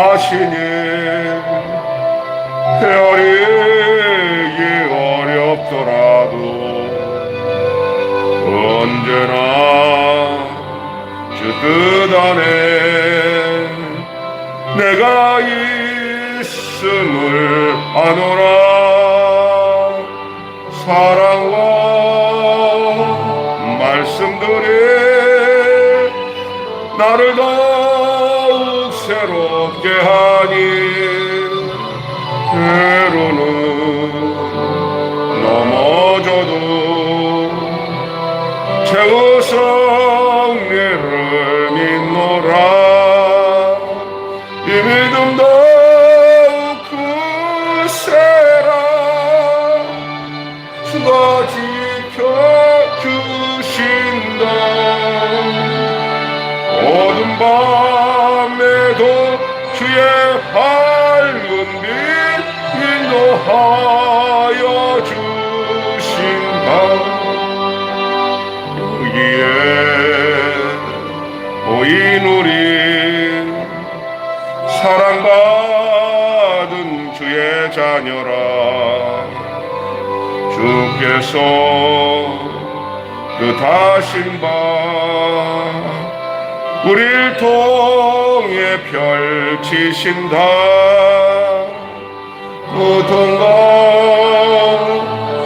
하시니 헤아리기 어렵더라도 언제나 주 뜻 안에 내가 있음을 아노라. 사랑과 말씀들이 나를 더욱 새롭게 하니 때로는 넘어져도 최후 승리를 믿노라. 이 믿음 더욱 굳세라. 주가 지켜주신다. 어둠 밤에도 주의 밝은 빛 인도하여 주신다. 여기에 모인 우리 사랑받은 주의 자녀라. 주께서 뜻하신 바 우릴 통해 펼치신다. 고통과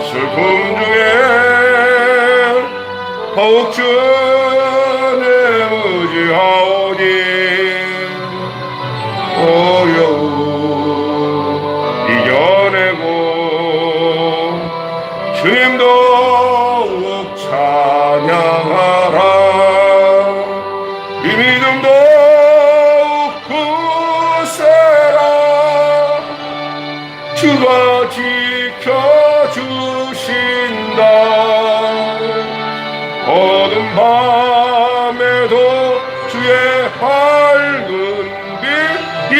슬픔 중에 더욱 주님 의지하오니 어려움 이겨내고 주님 더욱 찬양하라. 이 믿음 더욱 굳세라. 주가 지켜주신다. 어둠 밤에도 주의 밝은 빛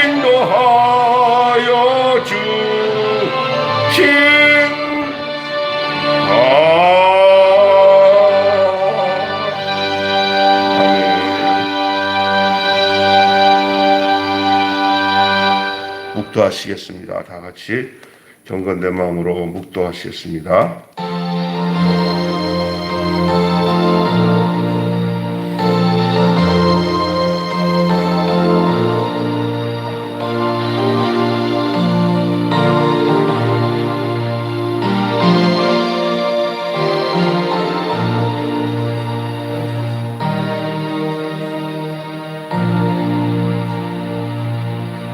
인도하여 주신다. 묵도하시겠습니다. 다 같이 경건된 마음으로 묵도하시겠습니다.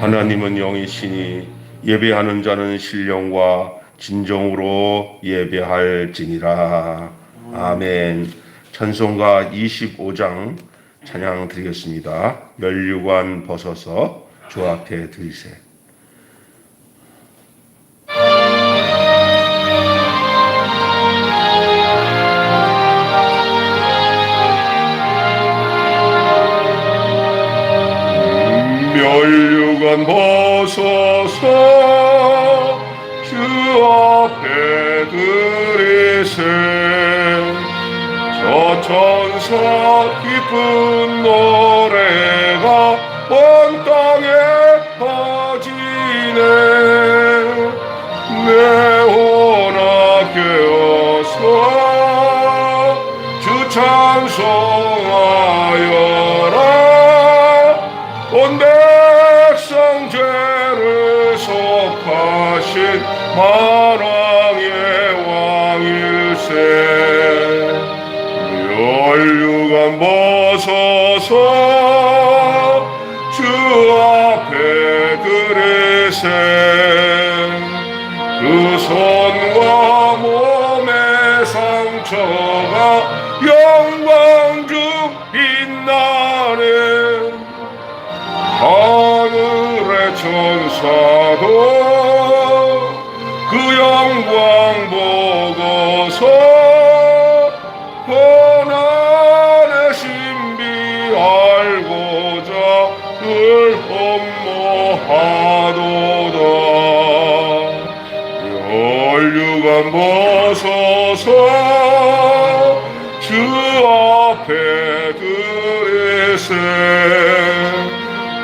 하나님은 영이시니 예배하는 자는 신령과 진정으로 예배할지니라. 아멘. 찬송가 25장 찬양 드리겠습니다. 면류관 벗어서 주 앞에 드리세. 면류관 벗어서 주 앞에 드리세. 저 천사 기쁜 노래가 온 땅에 퍼지네. 내 혼아 깨어서 주 찬송하여라. 온 백성 죄를 속하신 만왕의 왕일세. 면류관 벗어서 주 앞에 드리세. 그 손과 몸의 상처가 영광 중 빛나네. 하늘의 천사도 그 영광 보고서 고난의 신비 알고자 늘 험모하도다. 면류관 벗어서 주 앞에 드리세.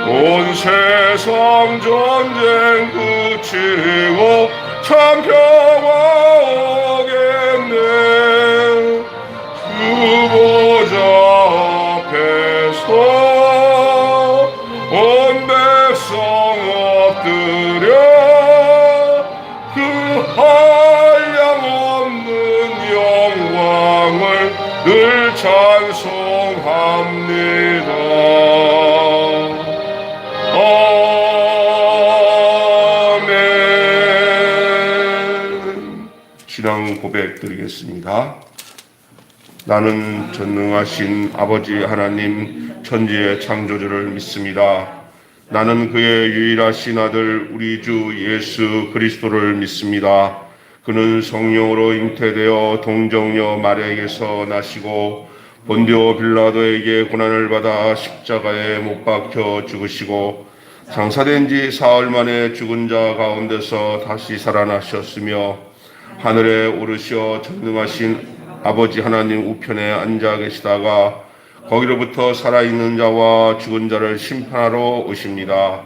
온 세상 전쟁 그치고 참 평화 오겠네. 그 보좌 앞에서 온 백성 엎드려 그 한량 없는 영광을 늘 찬송합니다. 신앙 고백 드리겠습니다. 나는 전능하신 아버지 하나님 천지의 창조주를 믿습니다. 나는 그의 유일하신 아들 우리 주 예수 그리스도를 믿습니다. 그는 성령으로 잉태되어 동정녀 마리아에게서 나시고 본디오 빌라도에게 고난을 받아 십자가에 못 박혀 죽으시고 장사된 지 사흘 만에 죽은 자 가운데서 다시 살아나셨으며 하늘에 오르시어 전능하신 아버지 하나님 우편에 앉아 계시다가 거기로부터 살아있는 자와 죽은 자를 심판하러 오십니다.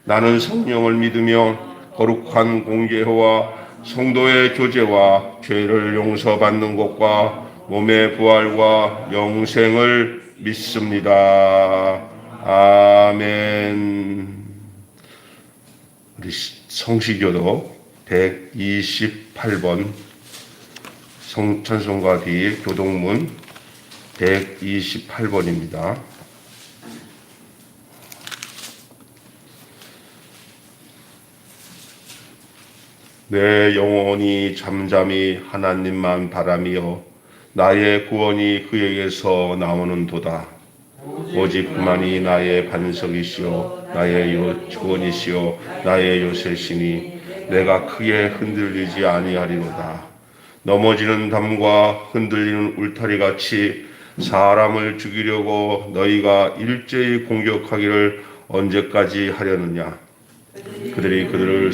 나는 성령을 믿으며 거룩한 공개와 성도의 교제와 죄를 용서받는 것과 몸의 부활과 영생을 믿습니다. 아멘. 우리 성시교도 128번 찬송가 뒤 교동문 128번입니다. 내 영혼이 잠잠히 하나님만 바라며 나의 구원이 그에게서 나오는도다. 오직 그만이 나의 반석이시오 나의 구원이시오 나의 요새시니 내가 크게 흔들리지 아니하리로다. 넘어지는 담과 흔들리는 울타리같이 사람을 죽이려고 너희가 일제히 공격하기를 언제까지 하려느냐. 그들이 그들을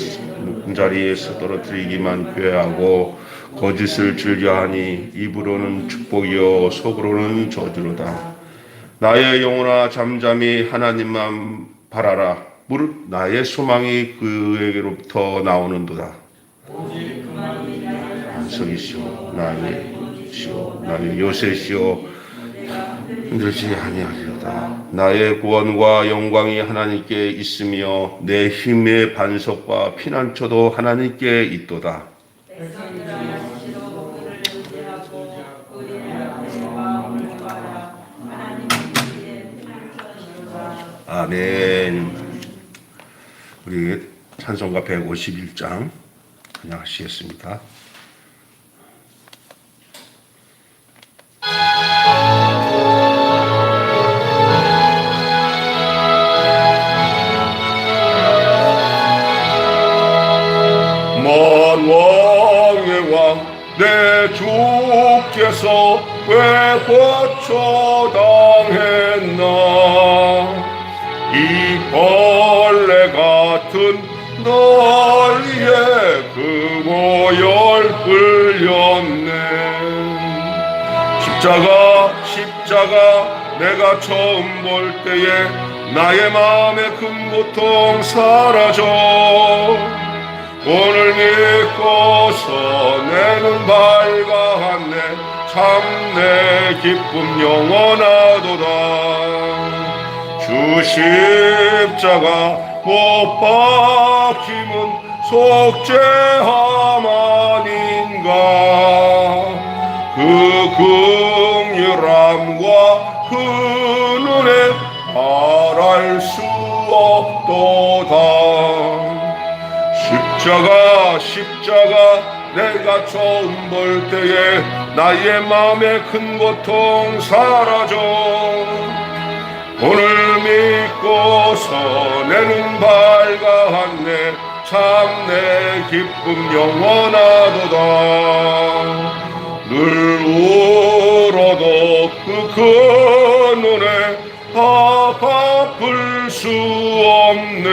자리에서 떨어뜨리기만 꾀하고 거짓을 즐겨하니 입으로는 축복이요 속으로는 저주로다. 나의 영혼아 잠잠히 하나님만 바라라. 무릇 나의 소망이 그에게로부터 나오는도다. 반석이시오 나의 시오 나의 요새시오 흔들지 아니하리로다. 나의 구원과 영광이 하나님께 있으며 내 힘의 반석과 피난처도 하나님께 있도다. 아멘. 우리 찬송가 151장 그냥 하시겠습니다. 만왕의 왕 내 주께서 왜 거처당했나. 이 벌레 같은 너희의 그 모열 흘렸네. 십자가 내가 처음 볼 때에 나의 마음의 큰 고통 사라져. 오늘 믿고서 내 눈 밝아왔네. 참 내 기쁨 영원하도다. 주 십자가 못 박힘은 속죄함 아닌가. 그 긍휼함과 그 눈에 말할 수 없도다. 십자가 내가 처음 볼 때에 나의 마음의 큰 고통 사라져. 오늘 믿고서 내 눈 밝아왔네. 참 내 기쁨 영원하도다. 늘 울어도 그 눈에 다 갚을 수 없네.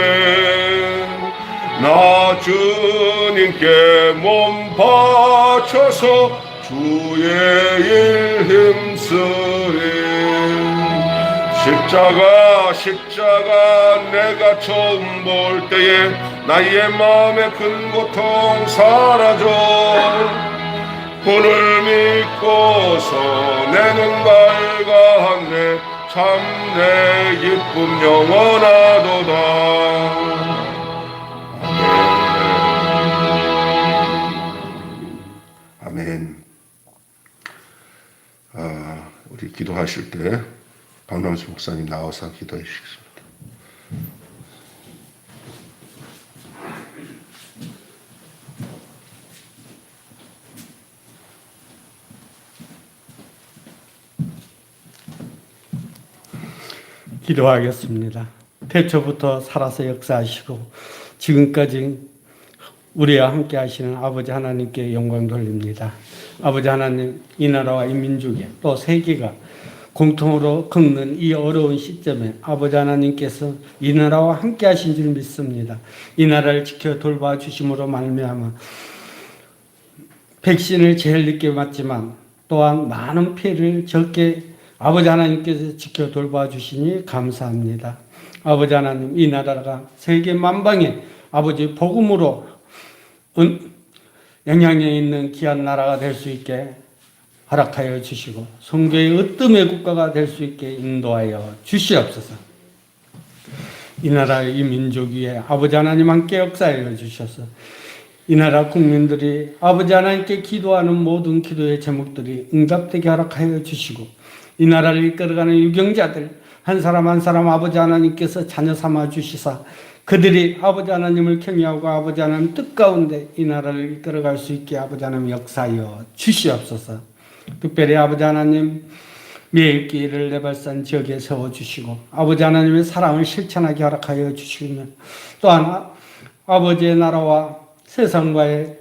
나 주님께 몸 바쳐서 주의 일 힘쓰리. 십자가 내가 처음 볼 때에 나의 마음의 큰 고통 사라져 오늘 믿고서 내 눈 밝아하네 참 내 기쁨 영원하도다. 아멘. 우리 기도하실 때 박남수 목사님 나와서 기도해 주시겠습니다. 기도하겠습니다. 태초부터 살아서 역사하시고 지금까지 우리와 함께 하시는 아버지 하나님께 영광 돌립니다. 아버지 하나님, 이 나라와 이 민족에 또 세계가 공통으로 겪는 이 어려운 시점에 아버지 하나님께서 이 나라와 함께 하신 줄 믿습니다. 이 나라를 지켜 돌봐주심으로 말미암아 백신을 제일 늦게 맞지만 또한 많은 피해를 적게 아버지 하나님께서 지켜 돌봐주시니 감사합니다. 아버지 하나님, 이 나라가 세계 만방에 아버지 복음으로 영향력 있는 귀한 나라가 될 수 있게 허락하여 주시고 성교의 으뜸의 국가가 될 수 있게 인도하여 주시옵소서. 이 나라 이 민족 위에 아버지 하나님 함께 역사하여 주셔서 이 나라 국민들이 아버지 하나님께 기도하는 모든 기도의 제목들이 응답되게 허락하여 주시고 이 나라를 이끌어가는 유경자들 한 사람 한 사람 아버지 하나님께서 자녀 삼아 주시사 그들이 아버지 하나님을 경외하고 아버지 하나님 뜻 가운데 이 나라를 이끌어갈 수 있게 아버지 하나님 역사하여 주시옵소서. 특별히 아버지 하나님 매일기를 내발산 지역에 세워주시고 아버지 하나님의 사랑을 실천하게 허락하여 주시며 또한 아버지의 나라와 세상과의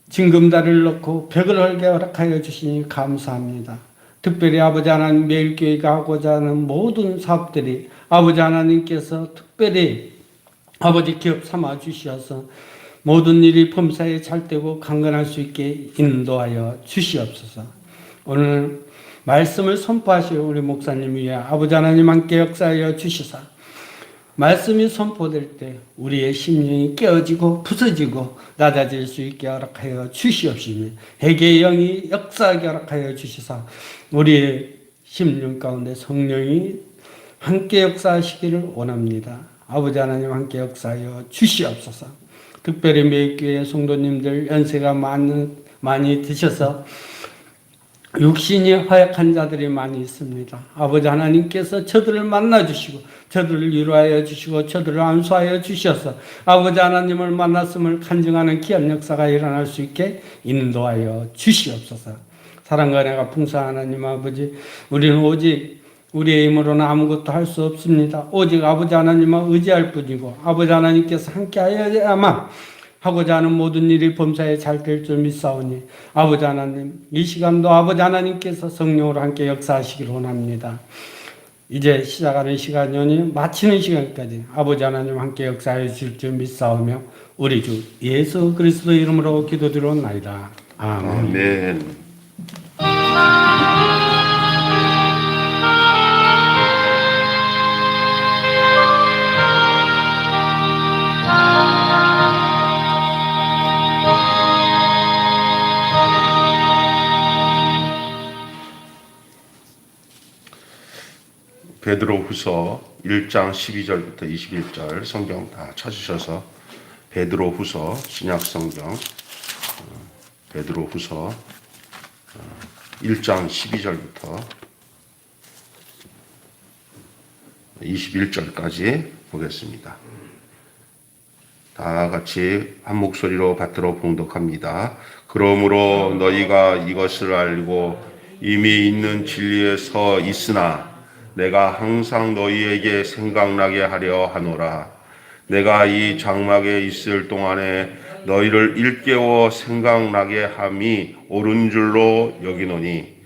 징검다리를 놓고 벽을 헐게 허락하여 주시니 감사합니다. 특별히 아버지 하나님 매일교회가 하고자 하는 모든 사업들이 아버지 하나님께서 특별히 아버지 기업 삼아 주시어서 모든 일이 범사에 잘 되고 강건할 수 있게 인도하여 주시옵소서. 오늘 말씀을 선포하실 우리 목사님 위에 아버지 하나님 함께 역사하여 주시사 말씀이 선포될 때 우리의 심령이 깨어지고 부서지고 낮아질 수 있게 허락하여 주시옵시며 회개의 영이 역사하게 허락하여 주시사 우리의 심령 가운데 성령이 함께 역사하시기를 원합니다. 아버지 하나님 함께 역사하여 주시옵소서. 특별히 매일교회 성도님들 연세가 많이 드셔서 육신이 허약한 자들이 많이 있습니다. 아버지 하나님께서 저들을 만나주시고 저들을 위로하여 주시고 저들을 안수하여 주셔서 아버지 하나님을 만났음을 간증하는 귀한 역사가 일어날 수 있게 인도하여 주시옵소서. 사랑과 은혜가 풍성한 하나님 아버지, 우리는 오직 우리의 힘으로는 아무것도 할 수 없습니다. 오직 아버지 하나님만 의지할 뿐이고 아버지 하나님께서 함께 하여야만 하고자 하는 모든 일이 범사에 잘 될 줄 믿사오니 아버지 하나님 이 시간도 아버지 하나님께서 성령으로 함께 역사하시기를 원합니다. 이제 시작하는 시간이니 마치는 시간까지 아버지 하나님 함께 역사해 주실 줄 믿사오며 우리 주 예수 그리스도 이름으로 기도드리옵나이다. 아멘. 베드로후서 1장 12절부터 21절 성경 다 찾으셔서 베드로후서 신약 성경 베드로후서 1장 12절부터 21절까지 보겠습니다. 다 같이 한 목소리로 받들어 봉독합니다. 그러므로 너희가 이것을 알고 이미 있는 진리에 서 있으나 내가 항상 너희에게 생각나게 하려 하노라. 내가 이 장막에 있을 동안에 너희를 일깨워 생각나게 함이 옳은 줄로 여기노니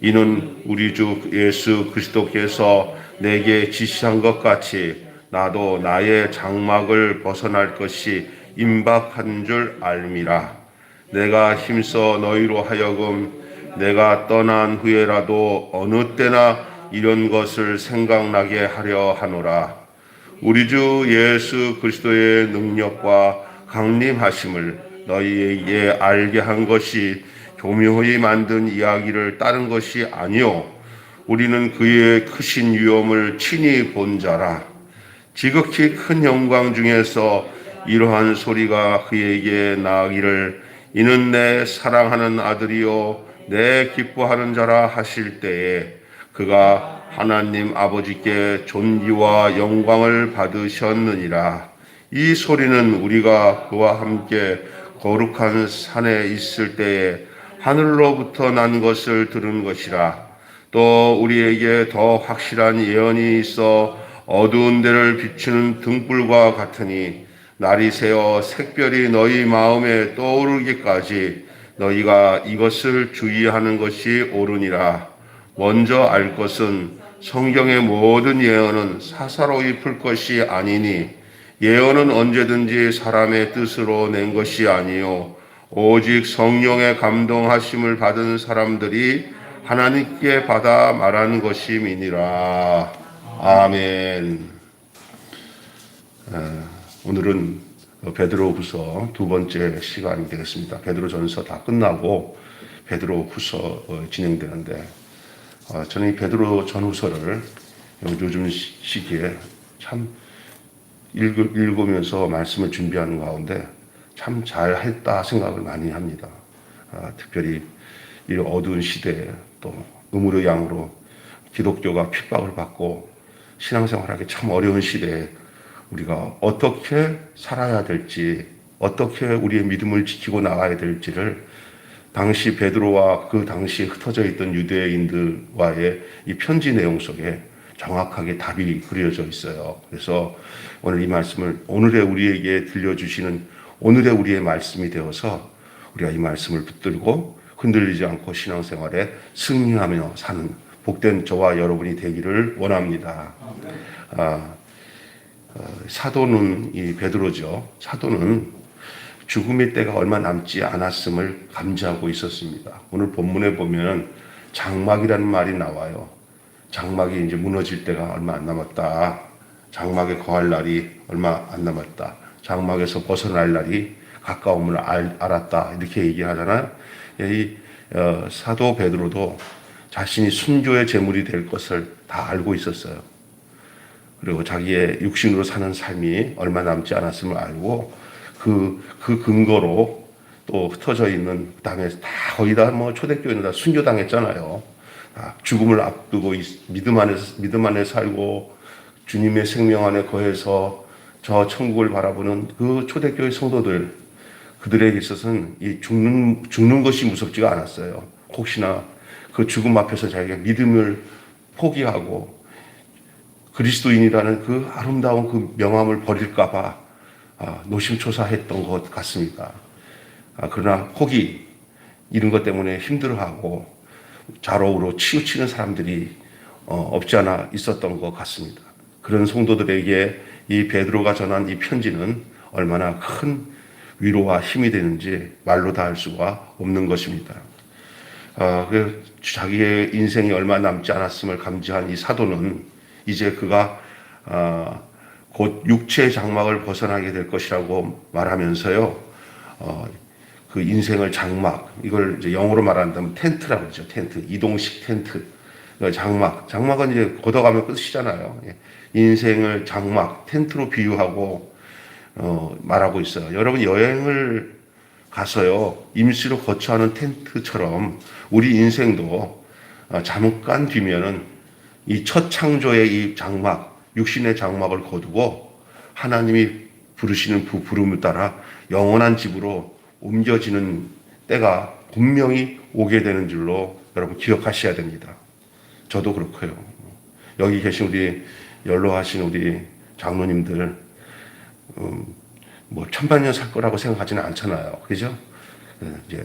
이는 우리 주 예수 그리스도께서 내게 지시한 것 같이 나도 나의 장막을 벗어날 것이 임박한 줄 알미라. 내가 힘써 너희로 하여금 내가 떠난 후에라도 어느 때나 이런 것을 생각나게 하려 하노라. 우리 주 예수 그리스도의 능력과 강림하심을 너희에게 알게 한 것이 교묘히 만든 이야기를 따른 것이 아니요 우리는 그의 크신 위엄을 친히 본 자라. 지극히 큰 영광 중에서 이러한 소리가 그에게 나기를 이는 내 사랑하는 아들이요 내 기뻐하는 자라 하실 때에 그가 하나님 아버지께 존귀와 영광을 받으셨느니라. 이 소리는 우리가 그와 함께 거룩한 산에 있을 때에 하늘로부터 난 것을 들은 것이라. 또 우리에게 더 확실한 예언이 있어 어두운 데를 비추는 등불과 같으니 날이 새어 색별이 너희 마음에 떠오르기까지 너희가 이것을 주의하는 것이 옳으니라. 먼저 알 것은 성경의 모든 예언은 사사로이 풀 것이 아니니 예언은 언제든지 사람의 뜻으로 낸 것이 아니요 오직 성령의 감동하심을 받은 사람들이 하나님께 받아 말하는 것임이니라. 아멘. 오늘은 베드로후서 두 번째 시간이 되겠습니다. 베드로전서 다 끝나고 베드로후서 진행되는데 저는 이 베드로전후서를 요즘 시기에 참 읽으면서 말씀을 준비하는 가운데 참 잘했다 생각을 많이 합니다. 특별히 이 어두운 시대에 또 음으로 양으로 기독교가 핍박을 받고 신앙생활하기 참 어려운 시대에 우리가 어떻게 살아야 될지, 어떻게 우리의 믿음을 지키고 나가야 될지를 당시 베드로와 그 당시 흩어져 있던 유대인들과의 이 편지 내용 속에 정확하게 답이 그려져 있어요. 그래서 오늘 이 말씀을 오늘의 우리에게 들려주시는 오늘의 우리의 말씀이 되어서 우리가 이 말씀을 붙들고 흔들리지 않고 신앙생활에 승리하며 사는 복된 저와 여러분이 되기를 원합니다. 사도는 이 베드로죠. 사도는 죽음의 때가 얼마 남지 않았음을 감지하고 있었습니다. 오늘 본문에 보면 장막이라는 말이 나와요. 장막이 이제 무너질 때가 얼마 안 남았다. 장막에 거할 날이 얼마 안 남았다. 장막에서 벗어날 날이 가까움을 알았다. 이렇게 얘기하잖아요. 이 사도 베드로도 자신이 순교의 제물이 될 것을 다 알고 있었어요. 그리고 자기의 육신으로 사는 삶이 얼마 남지 않았음을 알고 그 근거로 또 흩어져 있는 그다음에 다 거의 다 뭐 초대교회는 다 순교당했잖아요. 죽음을 앞두고 믿음 안에 살고 주님의 생명 안에 거해서 저 천국을 바라보는 그 초대교회 성도들 그들에게 있어서는 이 죽는 것이 무섭지가 않았어요. 혹시나 그 죽음 앞에서 자기가 믿음을 포기하고 그리스도인이라는 그 아름다운 그 명함을 버릴까봐 노심초사했던 것 같습니다. 그러나 혹이 이런 것 때문에 힘들어하고 좌로우로 치우치는 사람들이 없지 않아 있었던 것 같습니다. 그런 성도들에게 이 베드로가 전한 이 편지는 얼마나 큰 위로와 힘이 되는지 말로 다 할 수가 없는 것입니다. 자기의 인생이 얼마 남지 않았음을 감지한 이 사도는 이제 그가 곧 육체의 장막을 벗어나게 될 것이라고 말하면서요. 그 인생을 장막, 이걸 이제 영어로 말한다면 텐트라고 그러죠. 텐트, 이동식 텐트. 장막은 이제 걷어가면 끝이잖아요. 인생을 장막, 텐트로 비유하고 말하고 있어요. 여러분 여행을 가서요 임시로 거처하는 텐트처럼 우리 인생도 잠깐 뒤면은 이 첫 창조의 이 장막, 육신의 장막을 거두고 하나님이 부르시는 그 부름을 따라 영원한 집으로 옮겨지는 때가 분명히 오게 되는 줄로 여러분 기억하셔야 됩니다. 저도 그렇고요. 여기 계신 우리 연로하신 우리 장로님들 뭐 천만년 살 거라고 생각하지는 않잖아요. 그죠? 이제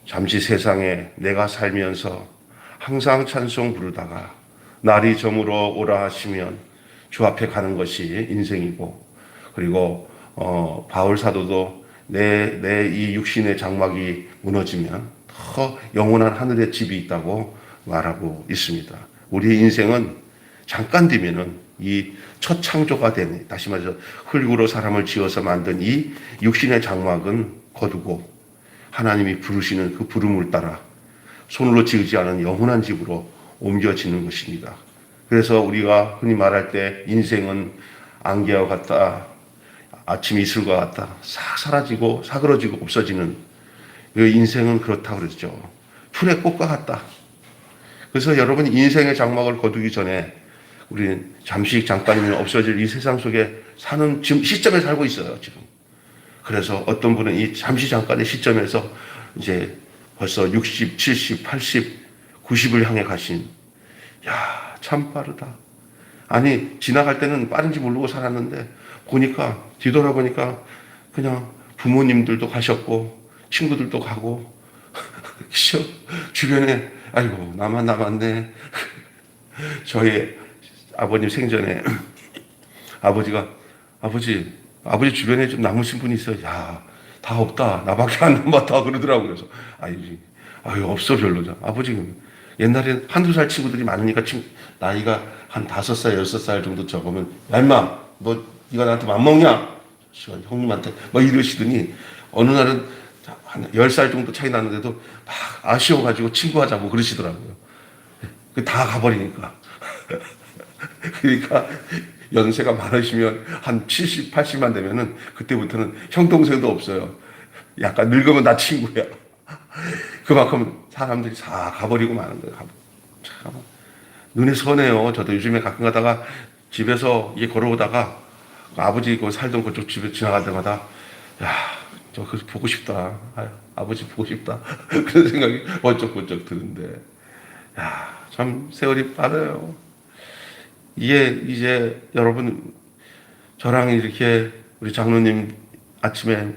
잠시 세상에 내가 살면서 항상 찬송 부르다가 날이 저물어 오라 하시면 주 앞에 가는 것이 인생이고, 그리고 바울 사도도 내 이 육신의 장막이 무너지면 더 영원한 하늘의 집이 있다고 말하고 있습니다. 우리의 인생은 잠깐 되면은 이 첫 창조가 된, 다시 말해서 흙으로 사람을 지어서 만든 이 육신의 장막은 거두고 하나님이 부르시는 그 부름을 따라 손으로 지으지 않은 영원한 집으로 옮겨지는 것입니다. 그래서 우리가 흔히 말할 때 인생은 안개와 같다, 아침 이슬과 같다, 싹 사라지고 사그러지고 없어지는 그 인생은 그렇다고 그러죠. 풀의 꽃과 같다. 그래서 여러분 인생의 장막을 거두기 전에 우리는 잠시 잠깐이면 없어질 이 세상 속에 사는 지금 시점에 살고 있어요, 지금. 그래서 어떤 분은 이 잠시 잠깐의 시점에서 이제 벌써 60, 70, 80, 90을 향해 가신, 야, 참 빠르다. 아니, 지나갈 때는 빠른지 모르고 살았는데, 보니까, 뒤돌아보니까 그냥 부모님들도 가셨고, 친구들도 가고, 주변에, 아이고, 나만 남았네. 저희 아버님 생전에 아버지 주변에 좀 남으신 분이 있어요. 야, 다 없다. 나밖에 안 남았다. 그러더라고요. 그래서, 아유, 없어, 별로. 아버지, 옛날에 한두 살 친구들이 많으니까 나이가 한 5살, 6살 정도 적으면, 야, 임마, 네가 나한테 맘먹냐? 형님한테, 이러시더니, 어느 날은 한 10살 정도 차이 나는데도 막 아쉬워가지고 친구하자고 그러시더라고요. 다 가버리니까. 그러니까 연세가 많으시면 한 70, 80만 되면은 그때부터는 형 동생도 없어요. 약간 늙으면 나 친구야. 그만큼 사람들이 다 가버리고 마는 거예요. 참 눈에 선해요. 저도 요즘에 가끔 가다가 집에서 이게 걸어오다가 아버지 그 살던 그쪽 집에 지나갈 때마다 야, 저 그 보고 싶다. 아버지 보고 싶다. 그런 생각이 번쩍번쩍 드는데 야, 참 세월이 빠르요. 이제 여러분 저랑 이렇게 우리 장로님 아침에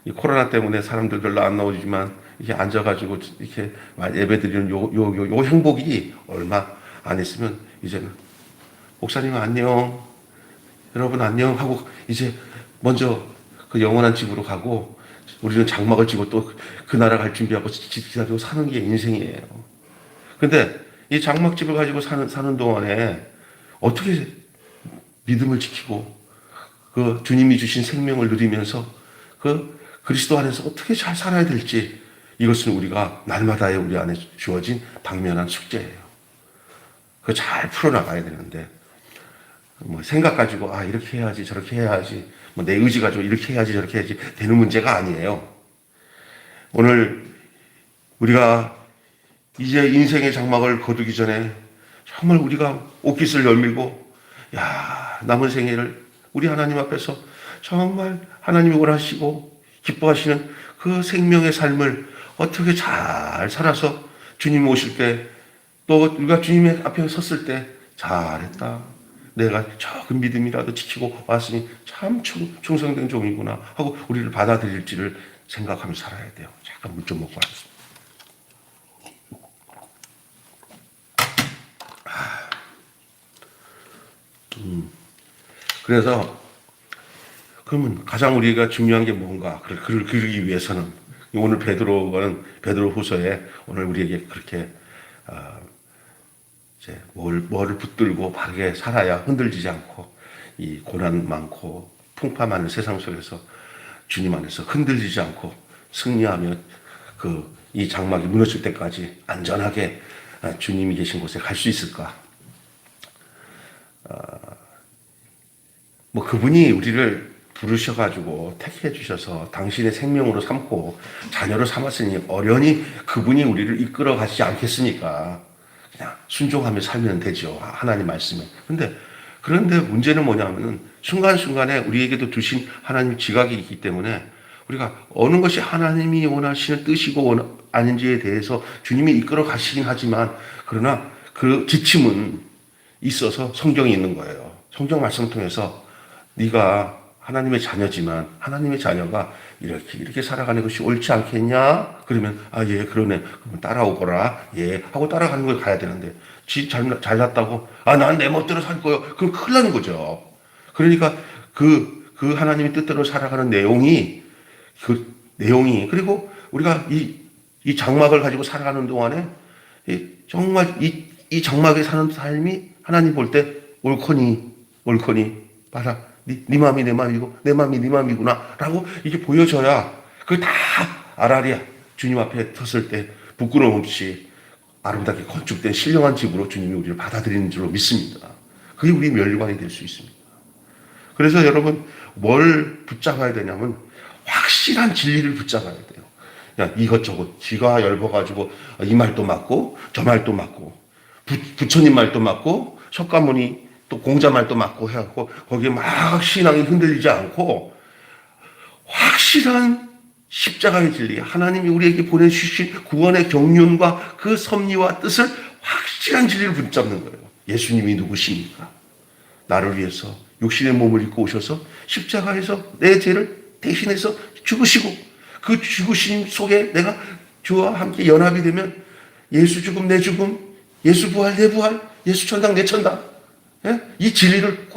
이 코로나 때문에 사람들 별로 안 나오지만 이렇게 앉아가지고 이렇게 예배 드리는 요 행복이 얼마 안 있으면 이제는 목사님 안녕, 여러분 안녕 하고 이제 먼저 그 영원한 집으로 가고 우리는 장막을 지고 또 그 나라 갈 준비하고 기다리고 사는 게 인생이에요. 근데 이 장막집을 가지고 사는 동안에 어떻게 믿음을 지키고 그 주님이 주신 생명을 누리면서 그 그리스도 안에서 어떻게 잘 살아야 될지 이것은 우리가 날마다의 우리 안에 주어진 당면한 숙제예요. 그거 잘 풀어나가야 되는데 생각 가지고 이렇게 해야지 저렇게 해야지 내 의지 가지고 이렇게 해야지 저렇게 해야지 되는 문제가 아니에요. 오늘 우리가 이제 인생의 장막을 거두기 전에 정말 우리가 옷깃을 열밀고 남은 생애를 우리 하나님 앞에서 정말 하나님이 원하시고 기뻐하시는 그 생명의 삶을 어떻게 잘 살아서 주님 오실 때 또 우리가 주님의 앞에 섰을 때 잘했다. 내가 적은 믿음이라도 지키고 왔으니 참 충성된 종이구나 하고 우리를 받아들일지를 생각하며 살아야 돼요. 잠깐 물 좀 먹고 하겠습니다. 그래서 그러면 가장 우리가 중요한 게 뭔가 그러기 위해서는 오늘 베드로후서에 오늘 우리에게 그렇게 이제 뭐를 붙들고 바르게 살아야 흔들리지 않고 이 고난 많고 풍파 많은 세상 속에서 주님 안에서 흔들리지 않고 승리하며 이 장막이 무너질 때까지 안전하게 주님이 계신 곳에 갈 수 있을까? 그분이 우리를 부르셔가지고 택해 주셔서 당신의 생명으로 삼고 자녀로 삼았으니 어련히 그분이 우리를 이끌어 가시지 않겠습니까? 그냥 순종하며 살면 되죠. 하나님 말씀에. 그런데 문제는 뭐냐면은 순간순간에 우리에게도 주신 하나님 지각이 있기 때문에 우리가 어느 것이 하나님이 원하시는 뜻이고 아닌지에 대해서 주님이 이끌어 가시긴 하지만 그러나 그 지침은 있어서 성경이 있는 거예요. 성경 말씀을 통해서 네가 하나님의 자녀지만 하나님의 자녀가 이렇게 살아가는 것이 옳지 않겠냐? 그러면 예 그러네. 그러면 따라오거라. 예 하고 따라가는 걸 가야 되는데 잘났다고 난 내 멋대로 살 거요. 그럼 큰일 나는 거죠. 그러니까 그 하나님의 뜻대로 살아가는 내용이 그리고 우리가 이 장막을 가지고 살아가는 동안에 정말 이 이 장막에 사는 삶이 하나님 볼 때 옳거니 봐라, 네 마음이 내 마음이고 내 마음이 네 마음이구나 라고 이게 보여져야 그걸 다 알아야 주님 앞에 섰을 때 부끄러움 없이 아름답게 건축된 신령한 집으로 주님이 우리를 받아들이는 줄로 믿습니다. 그게 우리 멸류관이 될 수 있습니다. 그래서 여러분 뭘 붙잡아야 되냐면 확실한 진리를 붙잡아야 돼요. 그냥 이것저것 쥐가 얇아가지고 이 말도 맞고 저 말도 맞고 부처님 말도 맞고 석가모니 또 공자 말도 맞고 해갖고 거기에 막 신앙이 흔들리지 않고 확실한 십자가의 진리, 하나님이 우리에게 보내주신 구원의 경륜과 그 섭리와 뜻을 확실한 진리를 붙잡는 거예요. 예수님이 누구십니까? 나를 위해서 육신의 몸을 입고 오셔서 십자가에서 내 죄를 대신해서 죽으시고 그 죽으심 속에 내가 주와 함께 연합이 되면 예수 죽음 내 죽음, 예수 부활 내 부활, 예수 천당 내 천당, 예? 이 진리를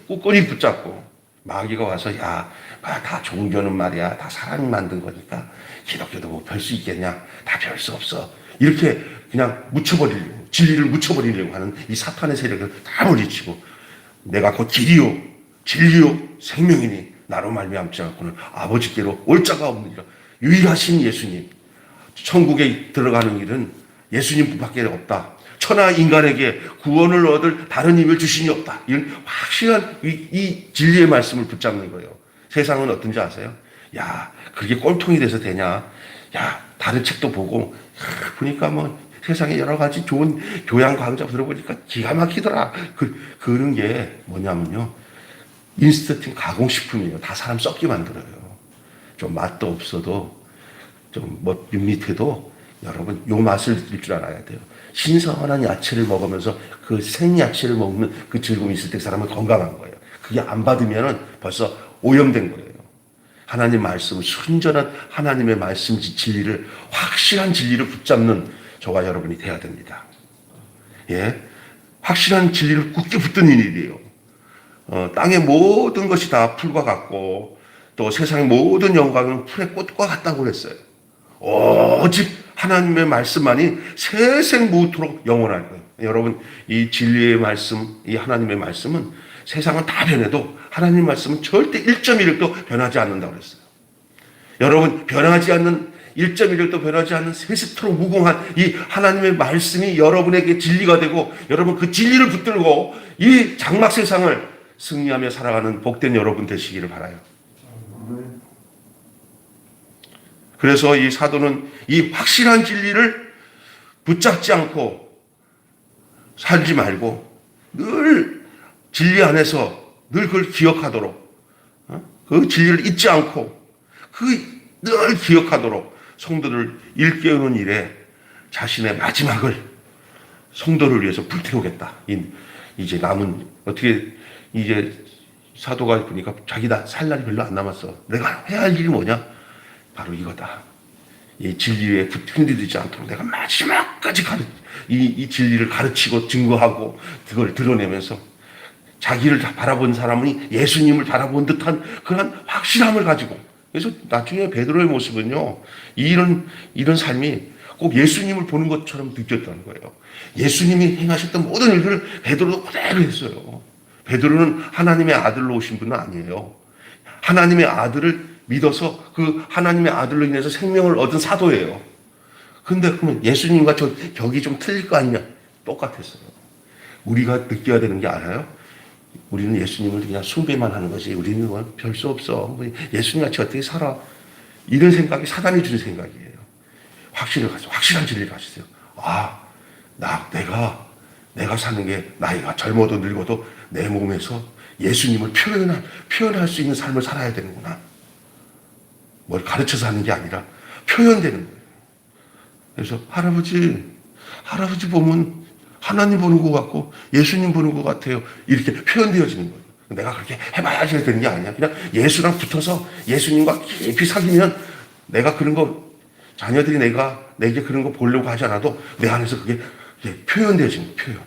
ቁ꾸니 붙잡고 마귀가 와서 다 종교는 말이야 다 사람이 만든 거니까 기독교도 뭐 별 수 있겠냐, 다 별 수 없어, 이렇게 그냥 묻혀버리려고, 진리를 묻혀버리려고 하는 이 사탄의 세력을 다 물리치고 내가 곧 길이요 진리요 생명이니 나로 말미암지 않고는 아버지께로 올 자가 없느니라. 유일하신 예수님, 천국에 들어가는 길은 예수님밖에 없다. 천하 인간에게 구원을 얻을 다른 힘을 주시니 없다. 이런 확실한 이 진리의 말씀을 붙잡는 거예요. 세상은 어떤지 아세요? 그게 꼴통이 돼서 되냐? 다른 책도 보고 보니까 뭐 세상에 여러 가지 좋은 교양 강좌 들어보니까 기가 막히더라. 그런 게 뭐냐면요, 인스턴트 가공식품이에요. 다 사람 썩게 만들어요. 좀 맛도 없어도 좀 뭐 밋밋해도 여러분 요 맛을 느낄 줄 알아야 돼요. 신선한 야채를 먹으면서 그 생야채를 먹는 그 즐거움이 있을 때 사람은 건강한 거예요. 그게 안 받으면은 벌써 오염된 거예요. 하나님 말씀을, 순전한 하나님의 말씀 진리를, 확실한 진리를 붙잡는 저와 여러분이 돼야 됩니다. 예, 확실한 진리를 굳게 붙드는 일이에요. 땅의 모든 것이 다 풀과 같고 또 세상의 모든 영광은 풀의 꽃과 같다고 그랬어요. 오직 하나님의 말씀만이 세생무토록 영원할 거예요. 여러분, 이 진리의 말씀, 이 하나님의 말씀은 세상은 다 변해도 하나님의 말씀은 절대 1.1도 변하지 않는다고 그랬어요. 여러분, 변하지 않는 1.1도 변하지 않는 세세토록 무궁한 이 하나님의 말씀이 여러분에게 진리가 되고 여러분 그 진리를 붙들고 이 장막 세상을 승리하며 살아가는 복된 여러분 되시기를 바라요. 그래서 이 사도는 이 확실한 진리를 붙잡지 않고 살지 말고 늘 진리 안에서 늘 그걸 기억하도록, 그 진리를 잊지 않고 늘 기억하도록 성도를 일깨우는 일에 자신의 마지막을 성도를 위해서 불태우겠다. 이제 남은 어떻게 이제 사도가 보니까 자기다 살 날이 별로 안 남았어. 내가 해야 할 일이 뭐냐? 바로 이거다. 이 진리에 흔들리지 않도록 내가 마지막까지 이 진리를 가르치고 증거하고 그걸 드러내면서 자기를 바라본 사람이 예수님을 바라본 듯한 그런 확실함을 가지고, 그래서 나중에 베드로의 모습은요, 이런 삶이 꼭 예수님을 보는 것처럼 느꼈다는 거예요. 예수님이 행하셨던 모든 일들을 베드로도 그대로 했어요. 베드로는 하나님의 아들로 오신 분은 아니에요. 하나님의 아들을 믿어서 그 하나님의 아들로 인해서 생명을 얻은 사도예요. 근데 그러면 예수님과 격이 좀 틀릴 거 아니냐? 똑같았어요. 우리가 느껴야 되는 게 알아요? 우리는 예수님을 그냥 숭배만 하는 거지. 우리는 뭐 별 수 없어. 예수님같이 어떻게 살아? 이런 생각이 사단이 주는 생각이에요. 확실한 진리를 가지세요. 내가 사는 게 나이가 젊어도 늙어도 내 몸에서 예수님을 표현할 수 있는 삶을 살아야 되는구나. 뭘 가르쳐서 하는 게 아니라 표현되는 거예요. 그래서 할아버지 보면 하나님 보는 것 같고 예수님 보는 것 같아요. 이렇게 표현되어지는 거예요. 내가 그렇게 해봐야지 되는 게 아니야. 그냥 예수랑 붙어서 예수님과 깊이 사귀면 내가 그런 거, 자녀들이 내게 그런 거 보려고 하지 않아도 내 안에서 그게 표현되어지는 거예요.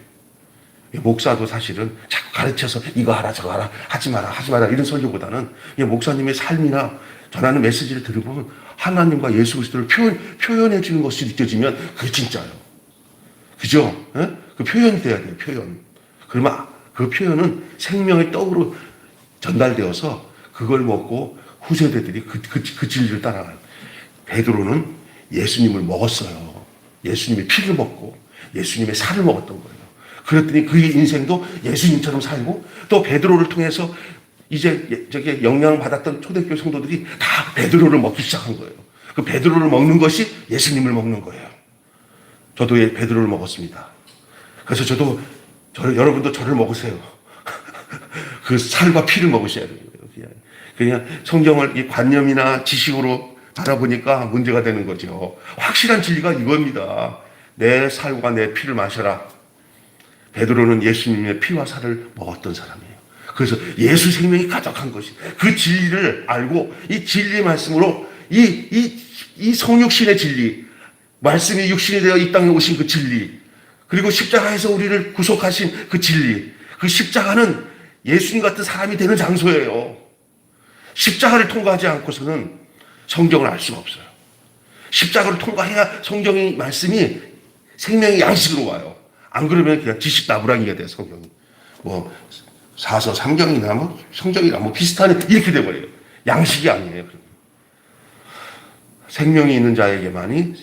표현. 목사도 사실은 자꾸 가르쳐서 이거 하라 저거 하라 하지 마라 이런 설교보다는 목사님의 삶이나 전하는 메시지를 들어보면 하나님과 예수 그리스도를 표현해 주는 것이 느껴지면 그게 진짜예요. 그죠? 예? 그 표현이 돼야 돼요, 표현. 그러면 그 표현은 생명의 떡으로 전달되어서 그걸 먹고 후세대들이 그 진리를 따라가요. 베드로는 예수님을 먹었어요. 예수님의 피를 먹고 예수님의 살을 먹었던 거예요. 그랬더니 그의 인생도 예수님처럼 살고 또 베드로를 통해서 이제 저기 영향받았던 초대교회 성도들이 다 베드로를 먹기 시작한 거예요. 그 베드로를 먹는 것이 예수님을 먹는 거예요. 저도 베드로를 먹었습니다. 그래서 여러분도 저를 먹으세요. 그 살과 피를 먹으셔야 돼요. 그냥 성경을 이 관념이나 지식으로 바라보니까 문제가 되는 거죠. 확실한 진리가 이겁니다. 내 살과 내 피를 마셔라. 베드로는 예수님의 피와 살을 먹었던 사람이에요. 그래서 예수 생명이 가득한 것이 그 진리를 알고 이 진리 말씀으로 이 성육신의 진리, 말씀이 육신이 되어 이 땅에 오신 그 진리, 그리고 십자가에서 우리를 구속하신 그 진리, 그 십자가는 예수님 같은 사람이 되는 장소예요. 십자가를 통과하지 않고서는 성경을 알 수가 없어요. 십자가를 통과해야 성경의 말씀이 생명의 양식으로 와요. 안 그러면 그냥 지식 나부랑이가 돼요, 성경이. 뭐 사서 삼경이나 뭐 성경이나 뭐 비슷한 이렇게 돼버려요. 양식이 아니에요. 생명이 있는 자에게만이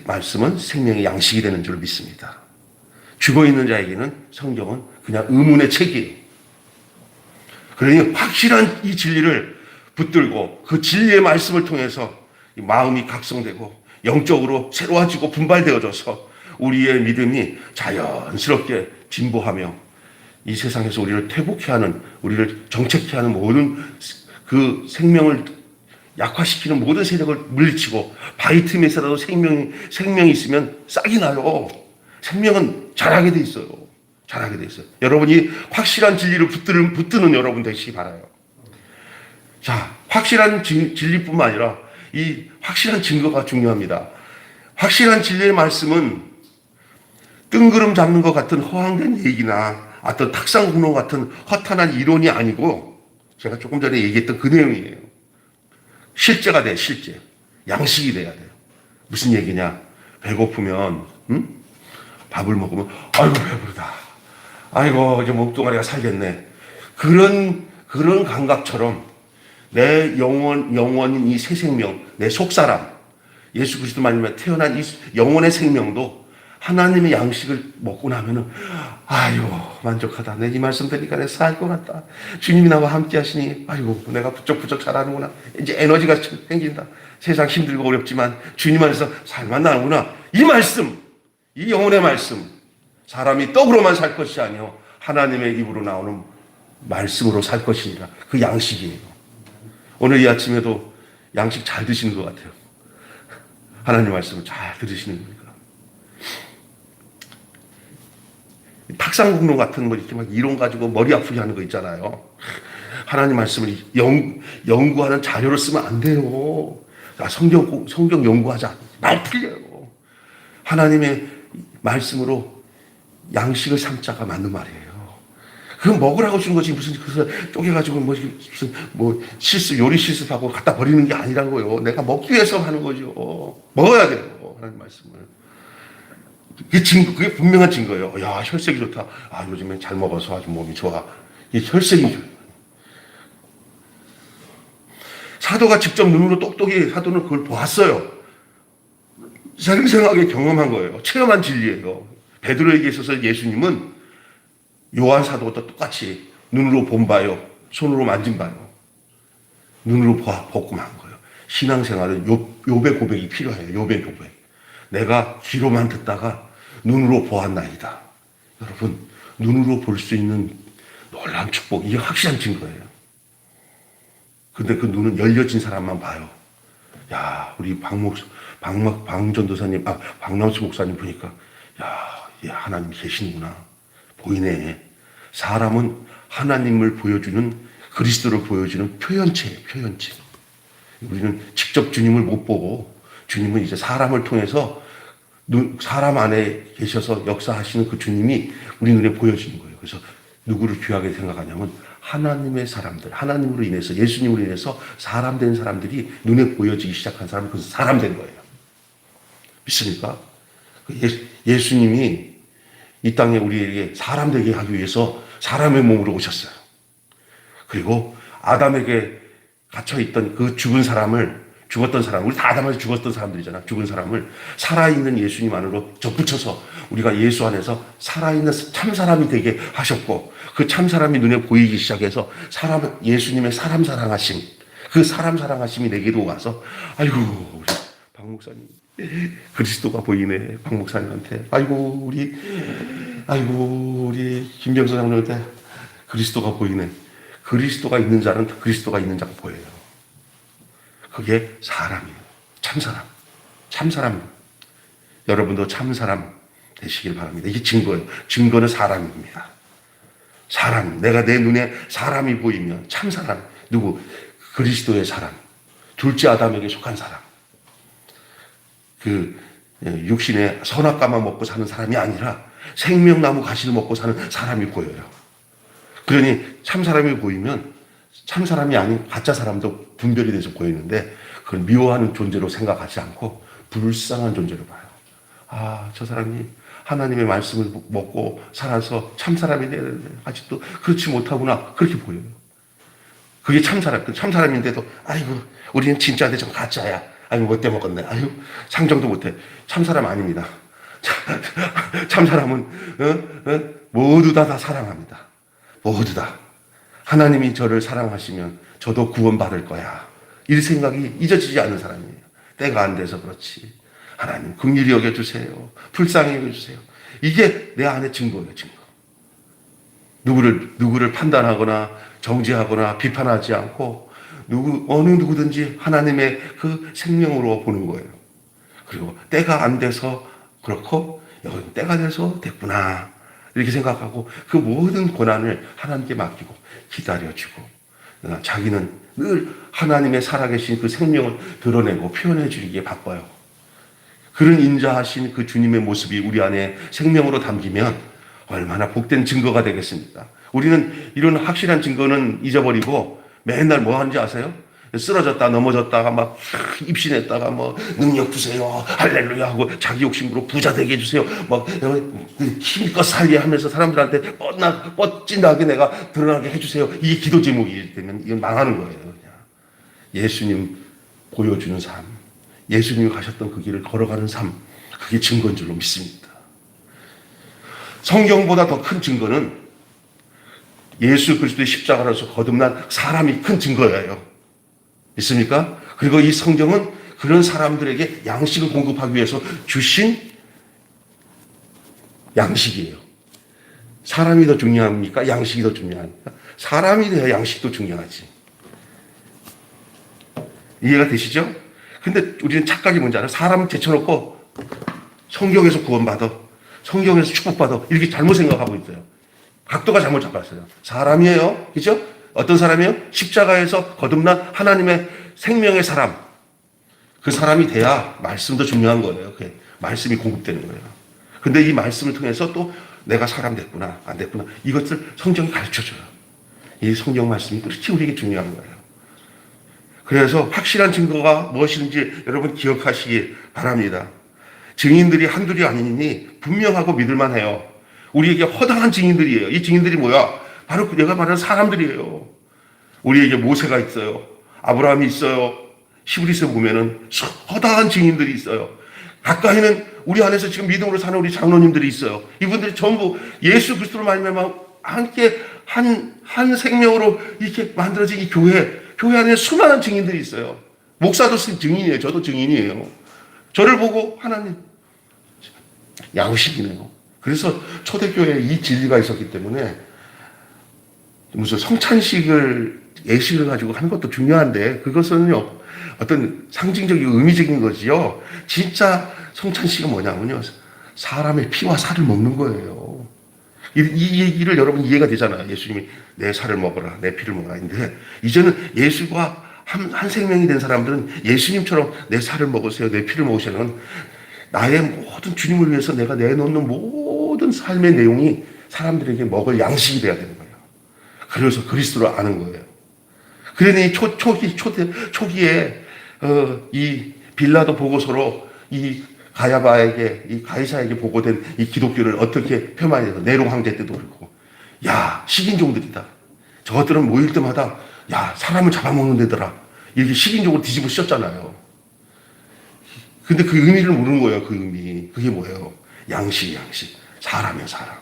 말씀은 생명의 양식이 되는 줄 믿습니다. 죽어 있는 자에게는 성경은 그냥 의문의 책이에요. 그러니 확실한 이 진리를 붙들고 그 진리의 말씀을 통해서 마음이 각성되고 영적으로 새로워지고 분발되어져서 우리의 믿음이 자연스럽게 진보하며 이 세상에서 우리를 퇴복해 하는, 우리를 정책해 하는 모든 그 생명을 약화시키는 모든 세력을 물리치고 바위 틈에서라도 생명이 있으면 싹이 나요. 생명은 자라게 돼 있어요. 자라게 돼 있어요. 여러분이 확실한 진리를 붙드는 여러분 되시기 바라요. 자, 확실한 진리뿐만 아니라 이 확실한 증거가 중요합니다. 확실한 진리의 말씀은 뜬구름 잡는 것 같은 허황된 얘기나 어떤 탁상공론 같은 허탄한 이론이 아니고 제가 조금 전에 얘기했던 그 내용이에요. 실제가 돼, 실제. 양식이 돼야 돼요. 무슨 얘기냐? 배고프면 밥을 먹으면 아이고 배부르다. 아이고 이제 몸뚱아리가 살겠네. 그런 감각처럼 내 영혼인 이 새 생명, 내 속사람, 예수 그리스도 말미암아 태어난 이 영혼의 생명도 하나님의 양식을 먹고 나면은 아유 만족하다. 내 이 말씀 들으니까 내가 살 것 같다. 주님이 나와 함께 하시니 아이고 내가 부쩍부쩍 잘하는구나. 이제 에너지가 생긴다. 세상 힘들고 어렵지만 주님 안에서 살만 나는구나. 이 말씀, 이 영혼의 말씀, 사람이 떡으로만 살 것이 아니요 하나님의 입으로 나오는 말씀으로 살 것이니라. 그 양식이에요. 오늘 이 아침에도 양식 잘 드시는 것 같아요. 하나님 말씀을 잘 들으시는 겁니다. 탁상공론 같은 거 이렇게 막 이론 가지고 머리 아프게 하는 거 있잖아요. 하나님 말씀을 연구하는 자료로 쓰면 안 돼요. 성경 연구하자. 말 틀려요. 하나님의 말씀으로 양식을 삼자가 맞는 말이에요. 그거 먹으라고 주는 거지 무슨 그래서 쪼개가지고 무슨 요리 실습하고 갖다 버리는 게 아니라고요. 내가 먹기 위해서 하는 거죠. 먹어야 돼요. 하나님 말씀을. 그게 분명한 증거예요. 야, 혈색이 좋다. 아, 요즘엔 잘 먹어서 아주 몸이 좋아. 이 혈색이 좋아요. 사도가 직접 눈으로 똑똑히 사도는 그걸 보았어요. 생생하게 경험한 거예요. 체험한 진리예요. 베드로에게 있어서 예수님은 요한 사도도 똑같이 눈으로 본 바요, 손으로 만진 바요. 눈으로 보고 만 거예요. 신앙생활은 욥의 고백이 필요해요. 욥의 고백. 내가 귀로만 듣다가 눈으로 보았나이다. 여러분, 눈으로 볼 수 있는 놀라운 축복, 이게 확실한 증거예요. 근데 그 눈은 열려진 사람만 봐요. 야, 우리 방전도사님, 박남수 목사님 보니까, 야, 하나님 계시는구나. 보이네. 사람은 하나님을 보여주는, 그리스도를 보여주는 표현체예요, 표현체. 우리는 직접 주님을 못 보고, 주님은 이제 사람을 통해서 사람 안에 계셔서 역사하시는 그 주님이 우리 눈에 보여지는 거예요. 그래서 누구를 귀하게 생각하냐면 하나님의 사람들, 하나님으로 인해서, 예수님으로 인해서 사람 된 사람들이 눈에 보여지기 시작한 사람은 그 사람 된 거예요. 믿습니까? 예수님이 이 땅에 우리에게 사람 되게 하기 위해서 사람의 몸으로 오셨어요. 그리고 아담에게 갇혀있던 그 죽었던 사람, 우리 다 아담에서 죽었던 사람들이잖아. 죽은 사람을 살아있는 예수님 안으로 접붙여서 우리가 예수 안에서 살아있는 참사람이 되게 하셨고, 그 참사람이 눈에 보이기 시작해서 예수님의 사람 사랑하심, 그 사람 사랑하심이 내게로 와서, 아이고, 우리 박 목사님, 그리스도가 보이네. 박 목사님한테. 아이고, 우리 김병수 장로한테 그리스도가 보이네. 그리스도가 있는 자는 그리스도가 있는 자가 보여요. 그게 사람이에요. 참사람. 참사람. 여러분도 참사람 되시길 바랍니다. 이게 증거예요. 증거는 사람입니다. 사람. 내가 내 눈에 사람이 보이면 참사람. 누구? 그리스도의 사람. 둘째 아담에게 속한 사람. 그 육신의 선악과만 먹고 사는 사람이 아니라 생명나무 가시를 먹고 사는 사람이 보여요. 그러니 참사람이 보이면 참사람이 아닌 가짜 사람도 분별이 돼서 보이는데, 그걸 미워하는 존재로 생각하지 않고 불쌍한 존재로 봐요. 아, 저 사람이 하나님의 말씀을 먹고 살아서 참사람이 되는데 아직도 그렇지 못하구나. 그렇게 보여요. 그게 참사람인데도, 아이고, 우리는 진짜인데 좀 가짜야. 아이고, 못돼 먹었네. 아이고, 상정도 못해. 참사람 아닙니다. 참사람은 모두 다 사랑합니다. 모두 다. 하나님이 저를 사랑하시면 저도 구원받을 거야. 이 생각이 잊어지지 않는 사람이에요. 때가 안 돼서 그렇지. 하나님 긍휼히 여겨주세요. 불쌍히 여겨주세요. 이게 내 안의 증거예요. 증거. 누구를 판단하거나 정죄하거나 비판하지 않고 어느 누구든지 하나님의 그 생명으로 보는 거예요. 그리고 때가 안 돼서 그렇고, 여기 때가 돼서 됐구나. 이렇게 생각하고 그 모든 고난을 하나님께 맡기고 기다려주고, 자기는 늘 하나님의 살아계신 그 생명을 드러내고 표현해 주기에 바빠요. 그런 인자하신 그 주님의 모습이 우리 안에 생명으로 담기면 얼마나 복된 증거가 되겠습니까? 우리는 이런 확실한 증거는 잊어버리고 맨날 뭐 하는지 아세요? 쓰러졌다 넘어졌다가 막 입신했다가 뭐 능력 주세요, 할렐루야 하고 자기 욕심으로 부자 되게 해주세요, 막 힘껏 살게 하면서 사람들한테 뻗진다게 내가 드러나게 해주세요. 이게 기도 제목이 되면 이건 망하는 거예요. 그냥 예수님 보여주는 삶, 예수님이 가셨던 그 길을 걸어가는 삶, 그게 증거인 줄로 믿습니다. 성경보다 더 큰 증거는 예수 그리스도의 십자가로서 거듭난 사람이 큰 증거예요. 있습니까? 그리고 이 성경은 그런 사람들에게 양식을 공급하기 위해서 주신 양식이에요. 사람이 더 중요합니까? 양식이 더 중요합니까? 사람이 돼야 양식도 중요하지. 이해가 되시죠? 근데 우리는 착각이 뭔지 알아요? 사람을 제쳐놓고 성경에서 구원받아, 성경에서 축복받아, 이렇게 잘못 생각하고 있어요. 각도가 잘못 잡았어요. 사람이에요. 그죠? 어떤 사람이에요? 십자가에서 거듭난 하나님의 생명의 사람. 그 사람이 돼야 말씀도 중요한 거예요. 그게 말씀이 공급되는 거예요. 근데 이 말씀을 통해서 또 내가 사람 됐구나, 안 됐구나. 이것을 성경이 가르쳐줘요. 이 성경 말씀이 그렇게 우리에게 중요한 거예요. 그래서 확실한 증거가 무엇인지 여러분 기억하시기 바랍니다. 증인들이 한둘이 아니니 분명하고 믿을만 해요. 우리에게 허다한 증인들이에요. 이 증인들이 뭐야? 바로 내가 말하는 사람들이에요. 우리에게 모세가 있어요. 아브라함이 있어요. 히브리서 보면은 허다한 증인들이 있어요. 가까이는 우리 안에서 지금 믿음으로 사는 우리 장로님들이 있어요. 이분들이 전부 예수 그리스도로 말미암아 함께 한 생명으로 이렇게 만들어진 이 교회 안에 수많은 증인들이 있어요. 목사도 증인이에요. 저도 증인이에요. 저를 보고 하나님 양식이네요. 그래서 초대교회에 이 진리가 있었기 때문에 무슨 성찬식을 예식을 가지고 하는 것도 중요한데 그것은요 어떤 상징적이고 의미적인 거지요. 진짜 성찬식은 뭐냐면요 사람의 피와 살을 먹는 거예요. 이 얘기를 여러분 이해가 되잖아요. 예수님이 내 살을 먹어라, 내 피를 먹어라. 근데 이제는 예수가 한 생명이 된 사람들은 예수님처럼 내 살을 먹으세요, 내 피를 먹으시는 나의 모든 주님을 위해서 내가 내놓는 모든 삶의 내용이 사람들에게 먹을 양식이 돼야 되는 거예요. 그래서 그리스도를 아는 거예요. 그러니 초기에 이 빌라도 보고서로 이 가야바에게, 이 가이사에게 보고된 이 기독교를 어떻게 폄하해서 네로 황제 때도 그렇고, 야, 식인종들이다. 저것들은 모일 때마다, 야, 사람을 잡아먹는 데더라. 이렇게 식인종으로 뒤집어 씌웠잖아요. 근데 그 의미를 모르는 거예요, 그 의미. 그게 뭐예요? 양식. 사람이에요, 사람.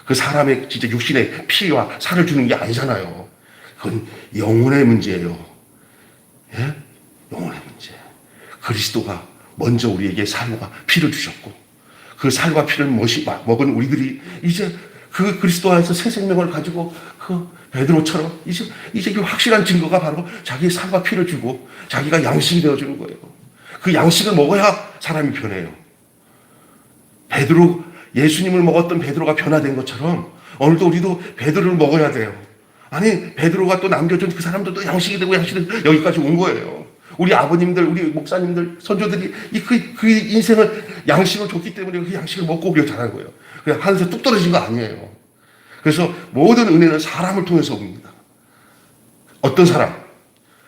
그 사람의 진짜 육신의 피와 살을 주는 게 아니잖아요. 그건 영혼의 문제예요. 예? 영혼의 문제. 그리스도가 먼저 우리에게 살과 피를 주셨고, 그 살과 피를 먹은 우리들이 이제 그 그리스도 안에서 새 생명을 가지고 그 베드로처럼 이제 그 확실한 증거가 바로 자기의 살과 피를 주고 자기가 양식이 되어주는 거예요. 그 양식을 먹어야 사람이 변해요. 예수님을 먹었던 베드로가 변화된 것처럼 오늘도 우리도 베드로를 먹어야 돼요. 아니, 베드로가 또 남겨준 그 사람들도 양식이 되고 여기까지 온 거예요. 우리 아버님들, 우리 목사님들, 선조들이 그 인생을 양식을 줬기 때문에 그 양식을 먹고 우리가 자란 거예요. 그냥 하늘에서 뚝 떨어진 거 아니에요. 그래서 모든 은혜는 사람을 통해서 옵니다. 어떤 사람?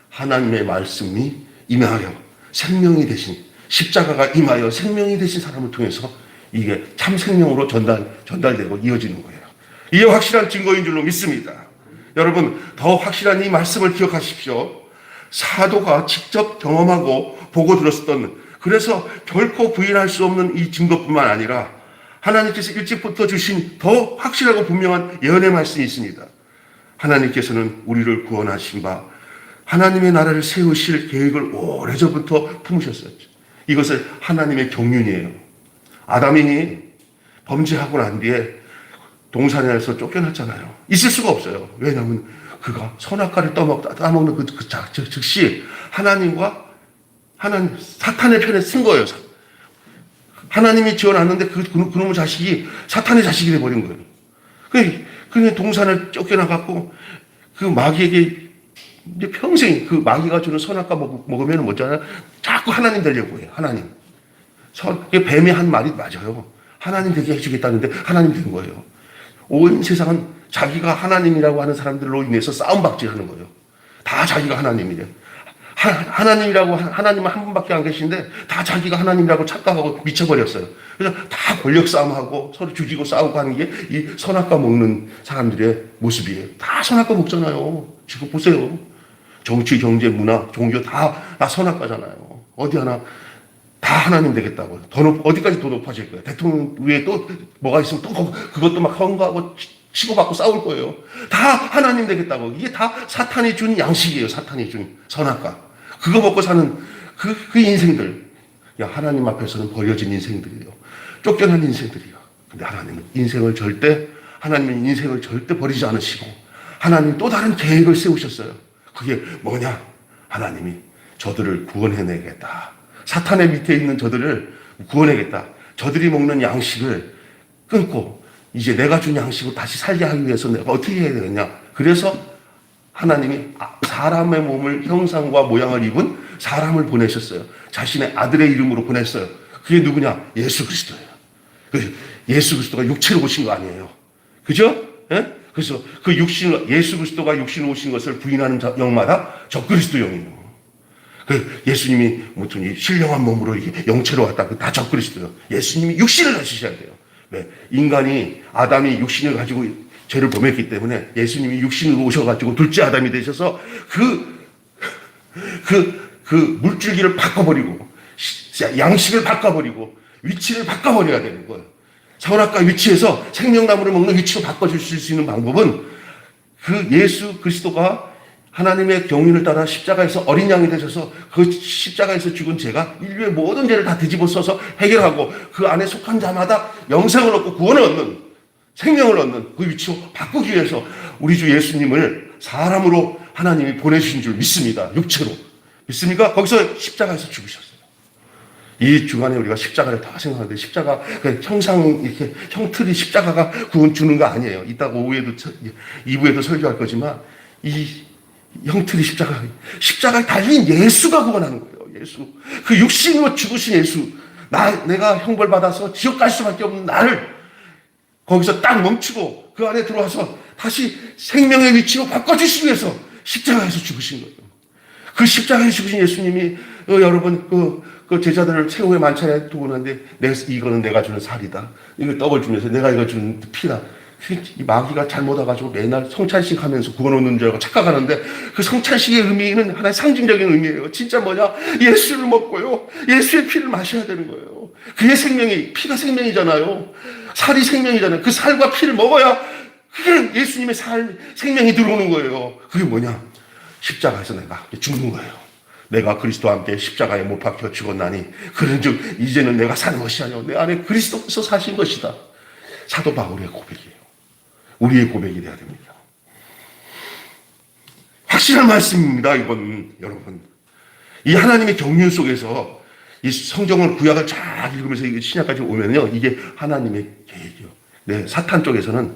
하나님의 말씀이 임하여 생명이 되신, 십자가가 임하여 생명이 되신 사람을 통해서 이게 참 생명으로 전달되고 이어지는 거예요. 이게 확실한 증거인 줄로 믿습니다. 여러분, 더 확실한 이 말씀을 기억하십시오. 사도가 직접 경험하고 보고 들었었던, 그래서 결코 부인할 수 없는 이 증거뿐만 아니라 하나님께서 일찍부터 주신 더 확실하고 분명한 예언의 말씀이 있습니다. 하나님께서는 우리를 구원하신 바 하나님의 나라를 세우실 계획을 오래전부터 품으셨었죠. 이것을 하나님의 경륜이에요. 아담이 범죄하고 난 뒤에 동산에서 쫓겨났잖아요. 있을 수가 없어요. 왜냐하면 그가 선악과를 따먹는 즉시 사탄의 편에 쓴 거예요. 하나님이 지어놨는데 그놈의 자식이 사탄의 자식이 돼버린 거예요. 그냥 동산을 쫓겨나갖고 그 마귀에게 이제 평생 그 마귀가 주는 선악과 먹으면 뭐잖아요. 자꾸 하나님 되려고 해요. 하나님. 뱀의 한 말이 맞아요. 하나님 되게 해주겠다는데 하나님 된 거예요. 온 세상은 자기가 하나님이라고 하는 사람들로 인해서 싸움박질하는 거예요. 다 자기가 하나님이래요. 하나님은 한 분밖에 안 계신데 다 자기가 하나님이라고 착각하고 미쳐버렸어요. 그래서 다 권력 싸움하고 서로 죽이고 싸우고 하는 게 이 선악과 먹는 사람들의 모습이에요. 다 선악과 먹잖아요. 지금 보세요. 정치, 경제, 문화, 종교 다 선악과잖아요. 어디 하나 다 하나님 되겠다고. 어디까지 더 높아질 거예요. 대통령 위에 또 뭐가 있으면 또 그것도 막 헌거하고 치고받고 싸울 거예요. 다 하나님 되겠다고. 이게 다 사탄이 준 양식이에요. 사탄이 준 선악과. 그거 먹고 사는 그 인생들. 하나님 앞에서는 버려진 인생들이에요. 쫓겨난 인생들이에요. 근데 하나님은 하나님은 인생을 절대 버리지 않으시고 하나님 또 다른 계획을 세우셨어요. 그게 뭐냐? 하나님이 저들을 구원해내겠다. 사탄의 밑에 있는 저들을 구원해야겠다. 저들이 먹는 양식을 끊고 이제 내가 준 양식을 다시 살게 하기 위해서 내가 어떻게 해야 되겠냐. 그래서 하나님이 사람의 몸을 형상과 모양을 입은 사람을 보내셨어요. 자신의 아들의 이름으로 보냈어요. 그게 누구냐? 예수 그리스도예요. 예수 그리스도가 육체로 오신 거 아니에요. 그죠? 예? 그래서 예수 그리스도가 육신으로 오신 것을 부인하는 영마다 적그리스도 영이에요. 예수님이 무슨 신령한 몸으로 영체로 왔다. 다 적그리스도예요. 예수님이 육신을 가지셔야 돼요. 왜? 아담이 육신을 가지고 죄를 범했기 때문에 예수님이 육신으로 오셔가지고 둘째 아담이 되셔서 그 물줄기를 바꿔버리고 양식을 바꿔버리고 위치를 바꿔버려야 되는 거예요. 선악과 위치에서 생명나무를 먹는 위치로 바꿔주실 수 있는 방법은 그 예수 그리스도가 하나님의 경륜을 따라 십자가에서 어린 양이 되셔서 그 십자가에서 죽은 죄가 인류의 모든 죄를 다 뒤집어 써서 해결하고 그 안에 속한 자마다 영생을 얻고 구원을 얻는 생명을 얻는 그 위치로 바꾸기 위해서 우리 주 예수님을 사람으로 하나님이 보내주신 줄 믿습니다. 육체로. 믿습니까? 거기서 십자가에서 죽으셨어요. 이 주간에 우리가 십자가를 다 생각하는데 십자가 이렇게 형틀이 십자가가 구원 주는 거 아니에요. 이따가 오후에도 2부에도 설교할 거지만 이 형틀이 십자가에 달린 예수가 구원하는 거예요. 예수. 그 육신으로 죽으신 예수. 내가 형벌 받아서 지옥 갈 수밖에 없는 나를 거기서 딱 멈추고 그 안에 들어와서 다시 생명의 위치로 바꿔주시기 위해서 십자가에서 죽으신 거예요. 그 십자가에 죽으신 예수님이 여러분 그 제자들을 최후의 만찬에 두고 나는데 이거는 내가 주는 살이다. 이거 떡을 주면서 내가 이거 주는 피다. 이 마귀가 잘못 와가지고 맨날 성찬식 하면서 구워놓는 줄 알고 착각하는데 그 성찬식의 의미는 하나의 상징적인 의미예요. 진짜 뭐냐? 예수를 먹고요. 예수의 피를 마셔야 되는 거예요. 그의 생명이, 피가 생명이잖아요. 살이 생명이잖아요. 그 살과 피를 먹어야 그게 예수님의 생명이 들어오는 거예요. 그게 뭐냐? 십자가에서 내가 죽는 거예요. 내가 그리스도와 함께 십자가에 못 박혀 죽었나니 그런즉 이제는 내가 사는 것이 아니오 내 안에 그리스도께서 사신 것이다. 사도 바울의 고백이에요. 우리의 고백이 돼야 됩니다. 확실한 말씀입니다. 이건 여러분 이 하나님의 경륜 속에서 이 성경을 구약을 쫙 읽으면서 신약까지 오면요 이게 하나님의 계획이요. 네, 사탄 쪽에서는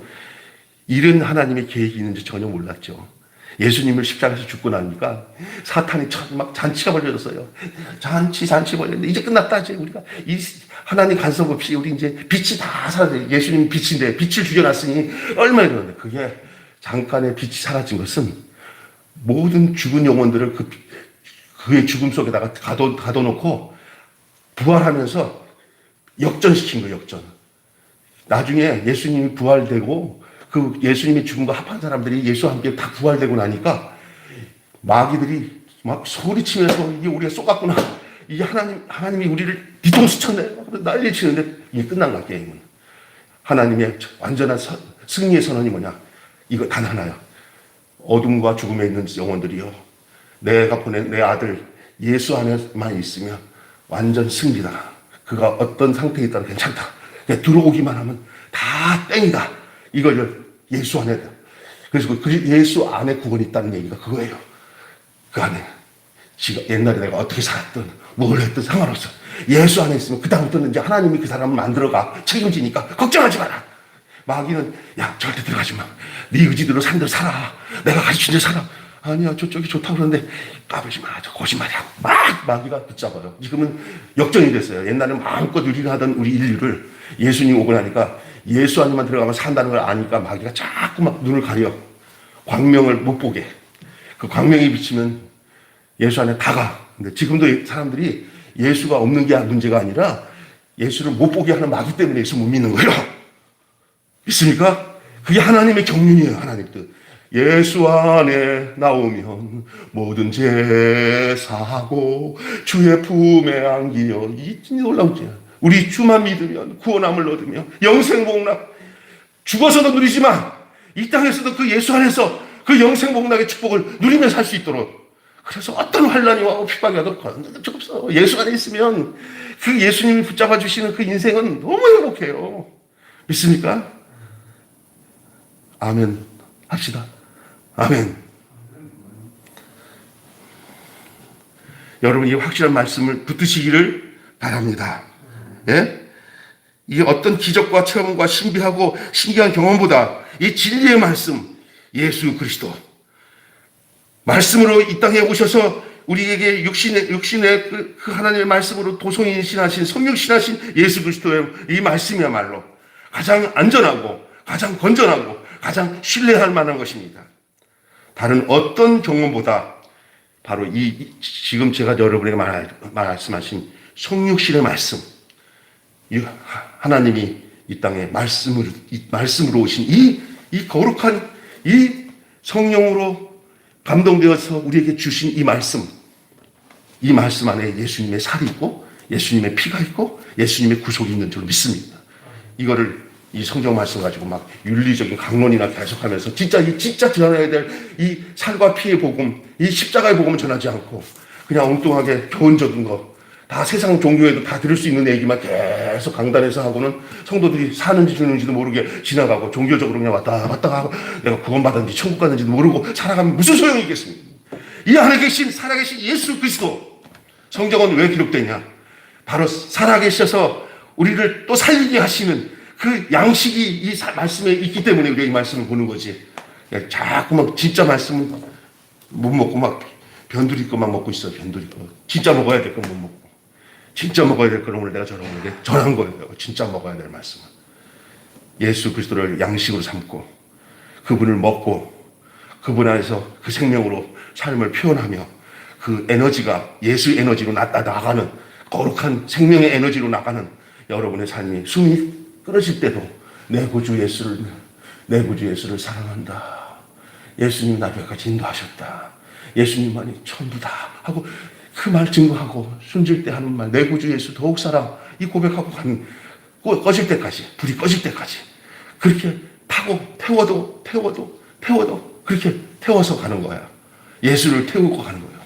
이런 하나님의 계획이 있는지 전혀 몰랐죠. 예수님을 십자가에서 죽고 나니까 사탄이 막 잔치가 벌어졌어요. 잔치 벌어졌는데 이제 끝났다. 이제 우리가 이 하나님 간섭 없이 우리 이제 빛이 다 사라져요. 예수님 빛인데 빛을 죽여놨으니 얼마나 되는데 그게 잠깐의 빛이 사라진 것은 모든 죽은 영혼들을 그의 죽음 속에다가 가둬놓고 부활하면서 역전시킨 거예요. 역전. 나중에 예수님이 부활되고 그 예수님의 죽음과 합한 사람들이 예수와 함께 다 부활되고 나니까 마귀들이 막 소리치면서 이게 우리가 쏘갔구나. 이게 하나님이 우리를 뒤통수 쳤네. 난리 치는데 이게 끝난 거야, 게임은. 하나님의 완전한 승리의 선언이 뭐냐? 이거 단 하나야. 어둠과 죽음에 있는 영혼들이요. 내가 보낸 내 아들 예수 안에만 있으면 완전 승리다. 그가 어떤 상태에 있다면 괜찮다. 그냥 들어오기만 하면 다 땡이다. 이걸 예수 안에, 그래서 그 예수 안에 구원이 있다는 얘기가 그거예요. 그 안에. 지금 옛날에 내가 어떻게 살았든, 뭘 했든 상관없어. 예수 안에 있으면 그다음부터는 이제 하나님이 그 사람을 만들어가 책임지니까 걱정하지 마라. 마귀는, 야, 절대 들어가지 마. 네 의지대로 산 대로 살아. 내가 가르친 대로 살아. 아니야, 저쪽이 좋다고 그러는데, 까불지 마. 저 거짓말이야. 막 마귀가 붙잡아요. 지금은 역전이 됐어요. 옛날에 마음껏 유리하던 우리 인류를 예수님 오고 나니까 예수 안에만 들어가면 산다는 걸 아니까 마귀가 자꾸 막 눈을 가려. 광명을 못 보게. 그 광명이 비치면 예수 안에 다가. 근데 지금도 사람들이 예수가 없는 게 문제가 아니라 예수를 못 보게 하는 마귀 때문에 예수 못 믿는 거예요. 믿습니까? 그게 하나님의 경륜이에요. 하나님 뜻. 예수 안에 나오면 모든 죄 사하고 주의 품에 안기어 이 놀라운 죄. 우리 주만 믿으면 구원함을 얻으며 영생복락 죽어서도 누리지만 이 땅에서도 그 예수 안에서 그 영생복락의 축복을 누리며 살 수 있도록 그래서 어떤 환난이 와도 핍박이 와도 건드릴 적 없어. 예수 안에 있으면 그 예수님이 붙잡아 주시는 그 인생은 너무 행복해요. 믿습니까? 아멘 합시다. 아멘. 여러분 이 확실한 말씀을 붙드시기를 바랍니다. 예? 이게 어떤 기적과 체험과 신비하고 신기한 경험보다 이 진리의 말씀, 예수 그리스도 말씀으로 이 땅에 오셔서 우리에게 육신의 그 하나님의 말씀으로 도성인신하신 성육신하신 예수 그리스도의 이 말씀이야말로 가장 안전하고 가장 건전하고 가장 신뢰할 만한 것입니다. 다른 어떤 경험보다 바로 이 지금 제가 여러분에게 말씀하신 성육신의 말씀, 이 하나님이 이 땅에 말씀으로 오신 이 거룩한 이 성령으로 감동되어서 우리에게 주신 이 말씀 안에 예수님의 살이 있고 예수님의 피가 있고 예수님의 구속이 있는 줄 믿습니다. 이거를 이 성경 말씀 가지고 막 윤리적인 강론이나 계속하면서 진짜 전해야 될 이 살과 피의 복음, 이 십자가의 복음을 전하지 않고 그냥 엉뚱하게 교훈적인 거, 다 세상 종교에도 다 들을 수 있는 얘기만 계속 강단에서 하고는 성도들이 사는지 죽는지도 모르게 지나가고 종교적으로 그냥 왔다 갔다 하고 내가 구원받았는지 천국 갔는지도 모르고 살아가면 무슨 소용이 있겠습니까? 이 안에 계신 살아계신 예수 그리스도 성경은 왜 기록되냐? 바로 살아계셔서 우리를 또 살리게 하시는 그 양식이 이 말씀에 있기 때문에 우리가 이 말씀을 보는 거지. 자꾸 막 진짜 말씀을 못 먹고 막 변두리 것만 먹고 있어. 변두리 거. 진짜 먹어야 될 건 못 먹고. 진짜 먹어야 될 건 오늘 내가 여러분에게 전한 거예요. 진짜 먹어야 될 말씀은. 예수 그리스도를 양식으로 삼고 그분을 먹고 그분 안에서 그 생명으로 삶을 표현하며 그 에너지가 예수 에너지로 나가는 거룩한 생명의 에너지로 나가는 여러분의 삶이 숨이 끊어질 때도 내 구주 예수를 사랑한다. 예수님 나를 여기까지 인도하셨다. 예수님만이 전부다 하고 그 말 증거하고 숨질 때 하는 말, 내 구주 예수 더욱 사랑, 이 고백하고 가는, 꺼질 때까지, 불이 꺼질 때까지 그렇게 태워도 그렇게 태워서 가는 거야. 예수를 태우고 가는 거예요.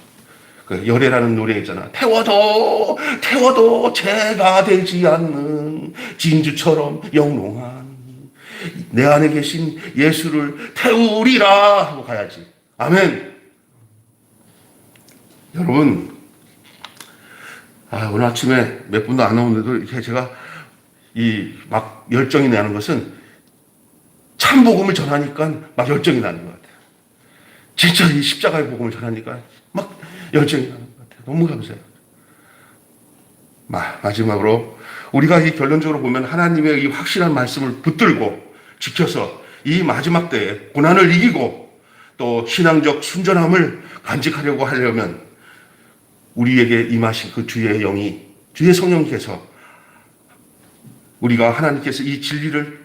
그 열애라는 노래 있잖아. 태워도 죄가 되지 않는 진주처럼 영롱한 내 안에 계신 예수를 태우리라 하고 가야지. 아멘. 여러분, 오늘 아침에 몇 분도 안 나오는데도 이렇게 제가 막 열정이 나는 것은 참 복음을 전하니까 막 열정이 나는 것 같아요. 진짜 이 십자가의 복음을 전하니까 막 열정이 나는 것 같아요. 너무 감사해요. 마지막으로 우리가 이 결론적으로 보면 하나님의 이 확실한 말씀을 붙들고 지켜서 이 마지막 때에 고난을 이기고 또 신앙적 순전함을 간직하려고 하려면 우리에게 임하신 그 주의 영이, 주의 성령께서 우리가 하나님께서 이 진리를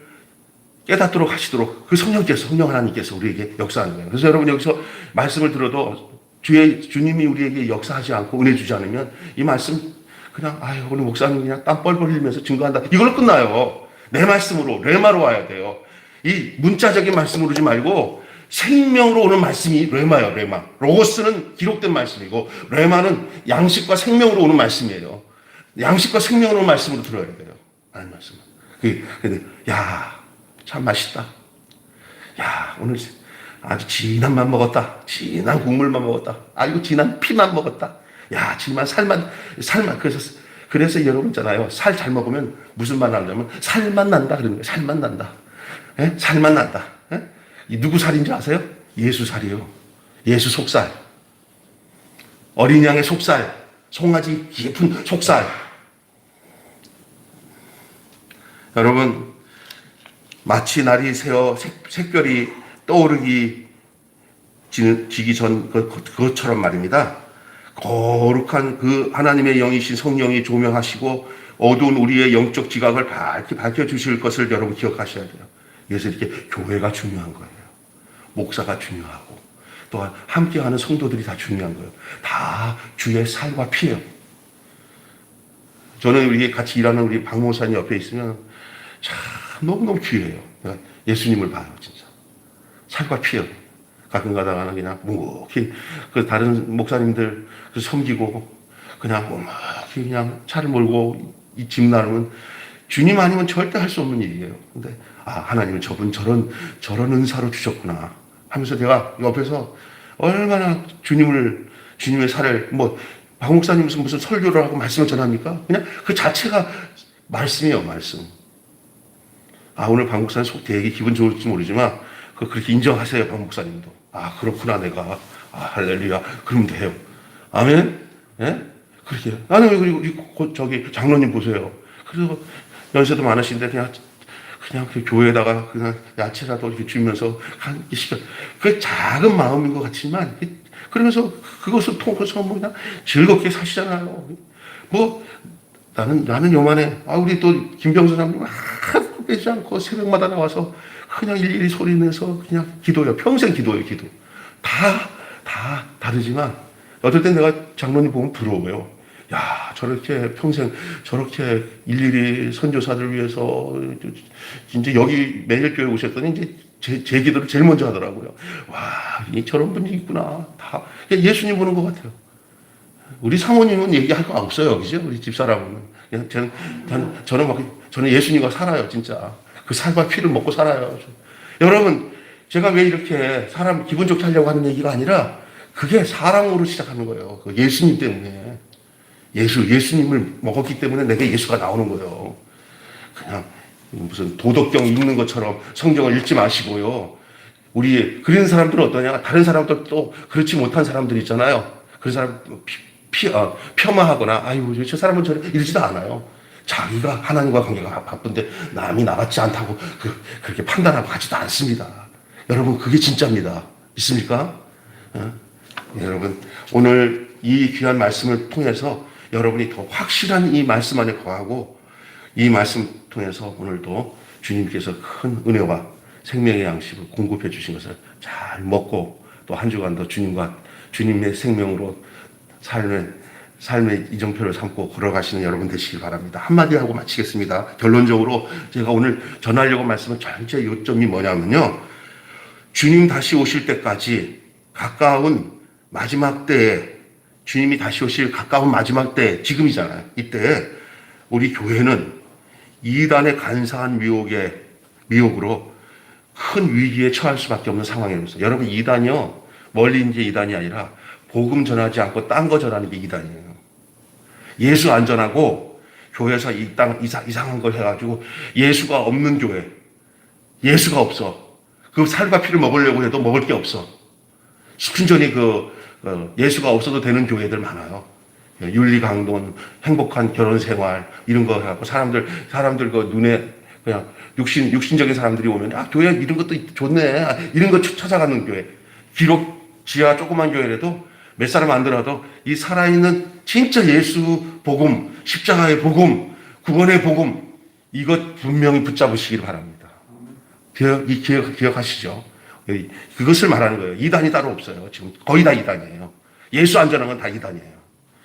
깨닫도록 하시도록 그 성령 하나님께서 우리에게 역사하는 거예요. 그래서 여러분 여기서 말씀을 들어도 주님이 우리에게 역사하지 않고 은혜 주지 않으면 이 말씀 그냥 오늘 목사님 그냥 땀 뻘뻘 흘리면서 증거한다. 이걸로 끝나요. 내 말씀으로, 레마로 와야 돼요. 이 문자적인 말씀으로 오지 말고 생명으로 오는 말씀이 레마예요. 레마. 로고스는 기록된 말씀이고 레마는 양식과 생명으로 오는 말씀이에요. 양식과 생명으로 오는 말씀으로 들어야 돼요. 하나님 말씀은. 근데 참 맛있다. 오늘 아주 진한 맘 먹었다. 진한 국물만 먹었다. 이거 진한 피만 먹었다. 정말 살만. 그래서 여러분 있잖아요. 살 잘 먹으면 무슨 맛 나냐면 살만 난다 그러는 거예요. 살만 난다. 살만 난다. 누구 살인지 아세요? 예수 살이에요. 예수 속살. 어린 양의 속살. 송아지 깊은 속살. 여러분, 마치 날이 새어 색별이 지기 전 그것처럼 말입니다. 거룩한 그 하나님의 영이신 성령이 조명하시고 어두운 우리의 영적 지각을 밝혀주실 것을 여러분 기억하셔야 돼요. 그래서 이렇게 교회가 중요한 거예요. 목사가 중요하고 또한 함께하는 성도들이 다 중요한 거예요. 다 주의 살과 피예요. 저는 우리 같이 일하는 우리 박 목사님 옆에 있으면 참 너무너무 귀해요. 예수님을 봐요, 진짜. 살과 피예요. 가끔 가다가는 그냥 묵묵히 그 다른 목사님들 섬기고 그냥 묵묵히 그냥 차를 몰고 이 집 나누면 주님 아니면 절대 할 수 없는 일이에요. 근데 하나님은 저분 저런 은사로 주셨구나 하면서 내가 옆에서 얼마나 주님의 살을 박 목사님 무슨 설교를 하고 말씀을 전합니까? 그냥 그 자체가 말씀이에요, 말씀. 오늘 박 목사님 속 되게 기분 좋을지 모르지만 그렇게 인정하세요, 박 목사님도. 그렇구나, 내가. 할렐루야. 그러면 돼요. 아멘? 예? 그렇게. 나는 그리고 저기 장로님 보세요. 그래서 연세도 많으신데 그냥 그 교회에다가 그냥 야채라도 이렇게 주면서 한 시간. 그 작은 마음인 것 같지만 그러면서 그것을 통해서 그냥 즐겁게 사시잖아요. 나는 요만해. 우리 또 김병수 사장님 하나도 빼지 않고 새벽마다 나와서 그냥 일일이 소리내서 그냥 기도해요. 평생 기도해요, 기도. 다 다르지만 어떨 땐 내가 장로님 보면 부러워요. 저렇게 평생 저렇게 일일이 선교사들 위해서 이제 여기 매일교회 오셨더니 이제 제 기도를 제일 먼저 하더라고요. 저런 분이 있구나. 다 예수님 보는 것 같아요. 우리 사모님은 얘기할 거 없어요, 그죠? 우리 집사람은. 저는 예수님과 살아요, 진짜. 그 살과 피를 먹고 살아요. 여러분, 제가 왜 이렇게 사람 기분 좋게 하려고 하는 얘기가 아니라 그게 사랑으로 시작하는 거예요. 그 예수님 때문에. 예수님을 먹었기 때문에 내게 예수가 나오는 거예요. 그냥 무슨 도덕경 읽는 것처럼 성경을 읽지 마시고요. 그런 사람들은 어떠냐? 다른 사람들 또 그렇지 못한 사람들 있잖아요. 그런 사람 폄하하거나 저 사람은 이러지도 않아요. 자기가 하나님과 관계가 바쁜데 남이 나같지 않다고 그렇게 판단하고 가지도 않습니다. 여러분, 그게 진짜입니다. 있습니까? 여러분, 오늘 이 귀한 말씀을 통해서 여러분이 더 확실한 이 말씀 안에 거하고 이 말씀 통해서 오늘도 주님께서 큰 은혜와 생명의 양식을 공급해 주신 것을 잘 먹고 또 한 주간도 주님의 생명으로 삶의 이정표를 삼고 걸어가시는 여러분 되시길 바랍니다. 한마디 하고 마치겠습니다. 결론적으로 제가 오늘 전하려고 말씀은 전체 요점이 뭐냐면요. 주님 다시 오실 때까지 가까운 마지막 때에 주님이 다시 오실 가까운 마지막 때 지금이잖아요. 이때 우리 교회는 이단의 간사한 미혹으로 큰 위기에 처할 수밖에 없는 상황이었어요. 여러분 이단이요. 멀리 이제 이단이 아니라 복음 전하지 않고 딴 거 전하는 게 이단이에요. 예수 안 전하고 교회에서 이상한 걸 해가지고 예수가 없는 교회. 예수가 없어. 그 살과 피를 먹으려고 해도 먹을 게 없어. 순전히 예수가 없어도 되는 교회들 많아요. 윤리강론, 행복한 결혼 생활, 이런 거 해갖고 사람들 그 눈에 그냥 육신적인 사람들이 오면, 교회 이런 것도 좋네. 이런 거 찾아가는 교회. 비록 지하 조그만 교회라도 몇 사람 안 들어도 이 살아있는 진짜 예수 복음, 십자가의 복음, 구원의 복음, 이것 분명히 붙잡으시길 바랍니다. 기억하시죠? 그것을 말하는 거예요. 이단이 따로 없어요. 지금 거의 다 이단이에요. 예수 안 전하는 건 다 이단이에요.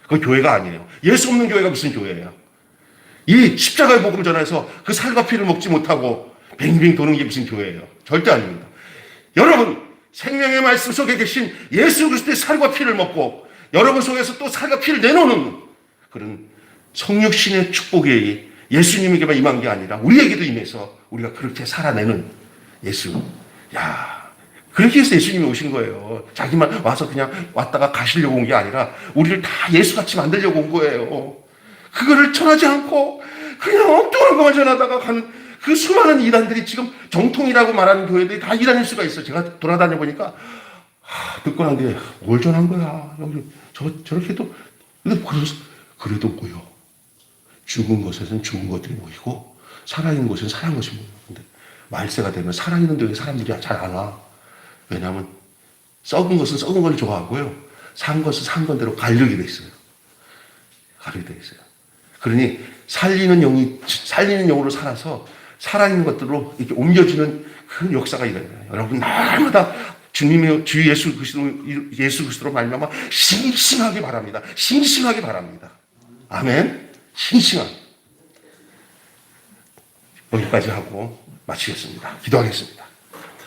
그건 교회가 아니에요. 예수 없는 교회가 무슨 교회예요? 이 십자가의 복음 전해서 그 살과 피를 먹지 못하고 뱅뱅 도는 게 무슨 교회예요? 절대 아닙니다. 여러분, 생명의 말씀 속에 계신 예수 그리스도의 살과 피를 먹고 여러분 속에서 또 살과 피를 내놓는 그런 성육신의 축복이 예수님에게만 임한 게 아니라 우리에게도 임해서 우리가 그렇게 살아내는 예수. 그렇게 해서 예수님이 오신 거예요. 자기만 와서 그냥 왔다가 가시려고 온 게 아니라 우리를 다 예수같이 만들려고 온 거예요. 그거를 전하지 않고 그냥 엉뚱한 것만 전하다가 가는 그 수많은 이단들이 지금 정통이라고 말하는 교회들이 다 이단일 수가 있어요. 제가 돌아다녀 보니까 듣고 난 게 뭘 전한 거야. 여기 저렇게도 그래도 모여. 죽은 곳에서는 죽은 것들이 모이고 살아있는 곳에는 살아있는 것이 모여. 근데 말세가 되면 살아있는 데에 사람들이 잘 안 와. 왜냐하면 썩은 것은 썩은 걸 좋아하고요. 산 것은 산 건대로 가려게 돼 있어요. 가려게 돼 있어요. 그러니 살리는 영으로 살아서 살아있는 것들로 이렇게 옮겨지는 그런 역사가 일어나요. 여러분 날마다 주님의 주 예수 그리스도로 말미암아 싱싱하게 바랍니다. 싱싱하게 바랍니다. 아멘. 싱싱하게. 여기까지 하고 마치겠습니다. 기도하겠습니다.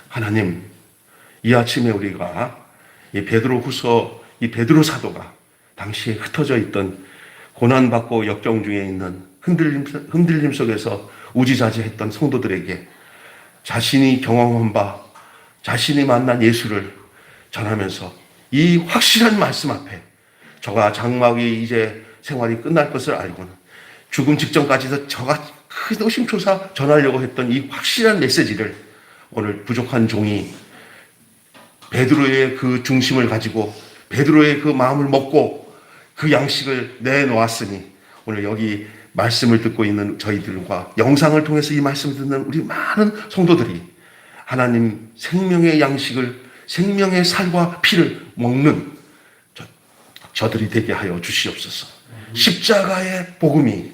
하나님, 이 아침에 우리가 이 베드로 사도가 당시에 흩어져 있던 고난받고 역경 중에 있는 흔들림 속에서 우지자지했던 성도들에게 자신이 경험한 바, 자신이 만난 예수를 전하면서 이 확실한 말씀 앞에 저가 장막이 이제 생활이 끝날 것을 알고는 죽음 직전까지도 저가 의심초사 전하려고 했던 이 확실한 메시지를 오늘 부족한 종이 베드로의 그 중심을 가지고 베드로의 그 마음을 먹고 그 양식을 내놓았으니 오늘 여기 말씀을 듣고 있는 저희들과 영상을 통해서 이 말씀을 듣는 우리 많은 성도들이 하나님 생명의 양식을 생명의 살과 피를 먹는 저들이 되게 하여 주시옵소서. 십자가의 복음이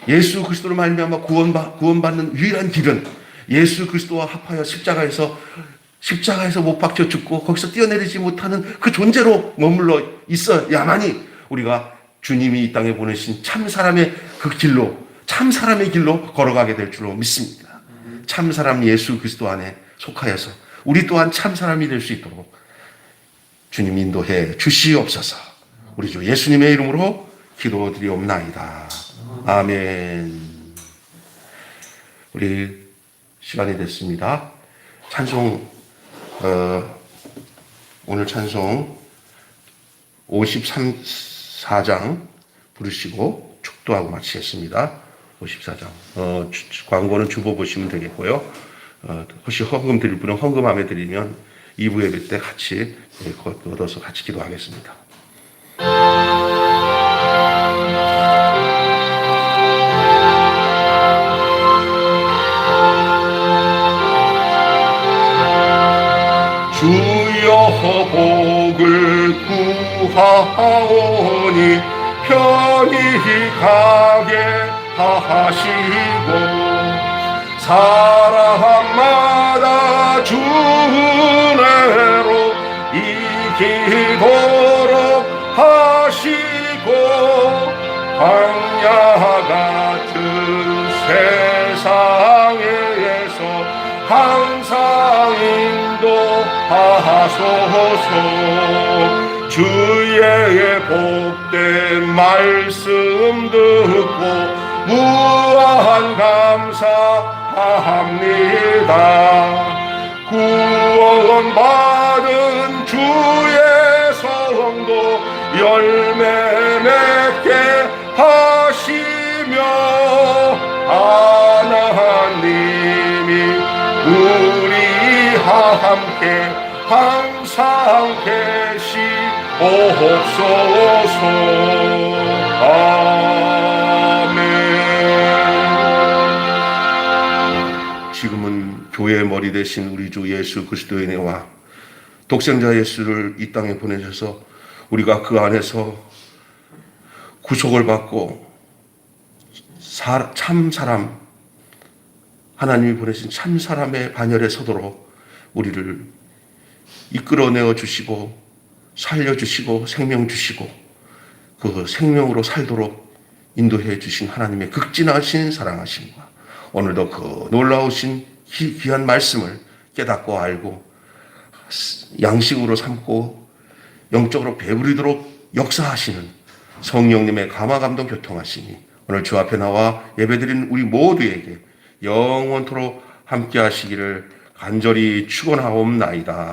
예수 그리스도로 말미암아 구원받는 유일한 길은 예수 그리스도와 합하여 십자가에서 못 박혀 죽고 거기서 뛰어내리지 못하는 그 존재로 머물러 있어야만이 우리가 주님이 이 땅에 보내신 참 사람의 길로 걸어가게 될 줄로 믿습니다. 참 사람 예수 그리스도 안에 속하여서 우리 또한 참 사람이 될 수 있도록 주님 인도해 주시옵소서. 우리 주 예수님의 이름으로 기도드리옵나이다. 아멘. 우리 시간이 됐습니다. 찬송 오늘 찬송 54장 부르시고 축도하고 마치겠습니다. 54장. 광고는 주보 보시면 되겠고요. 혹시 헌금 드릴 분은 헌금함에 드리면 2부 예배 때 같이 얻어서 같이 기도하겠습니다. 주여 복을 구하 하오니 편히 가게 하시고 사람마다 주 은혜로 이기도록 하시고 광야 같은 세상에서 항상 인도하소서. 주의 복된 말씀 듣고 무한 감사합니다. 구원받은 주의 성도 열매 맺게 하시며 하나님이 우리와 함께 항상 계시옵소서. 아멘. 지금은 교회의 머리 대신 우리 주 예수 그리스도의 은혜와 독생자 예수를 이 땅에 보내셔서 우리가 그 안에서 구속을 받고 참 사람, 하나님이 보내신 참 사람의 반열에 서도록 우리를 이끌어내어 주시고 살려주시고 생명 주시고 그 생명으로 살도록 인도해 주신 하나님의 극진하신 사랑하심과 오늘도 그 놀라우신 귀한 말씀을 깨닫고 알고 양식으로 삼고 영적으로 배부리도록 역사하시는 성령님의 감화감동 교통하시니 오늘 주 앞에 나와 예배드린 우리 모두에게 영원토록 함께 하시기를 간절히 축원하옵나이다.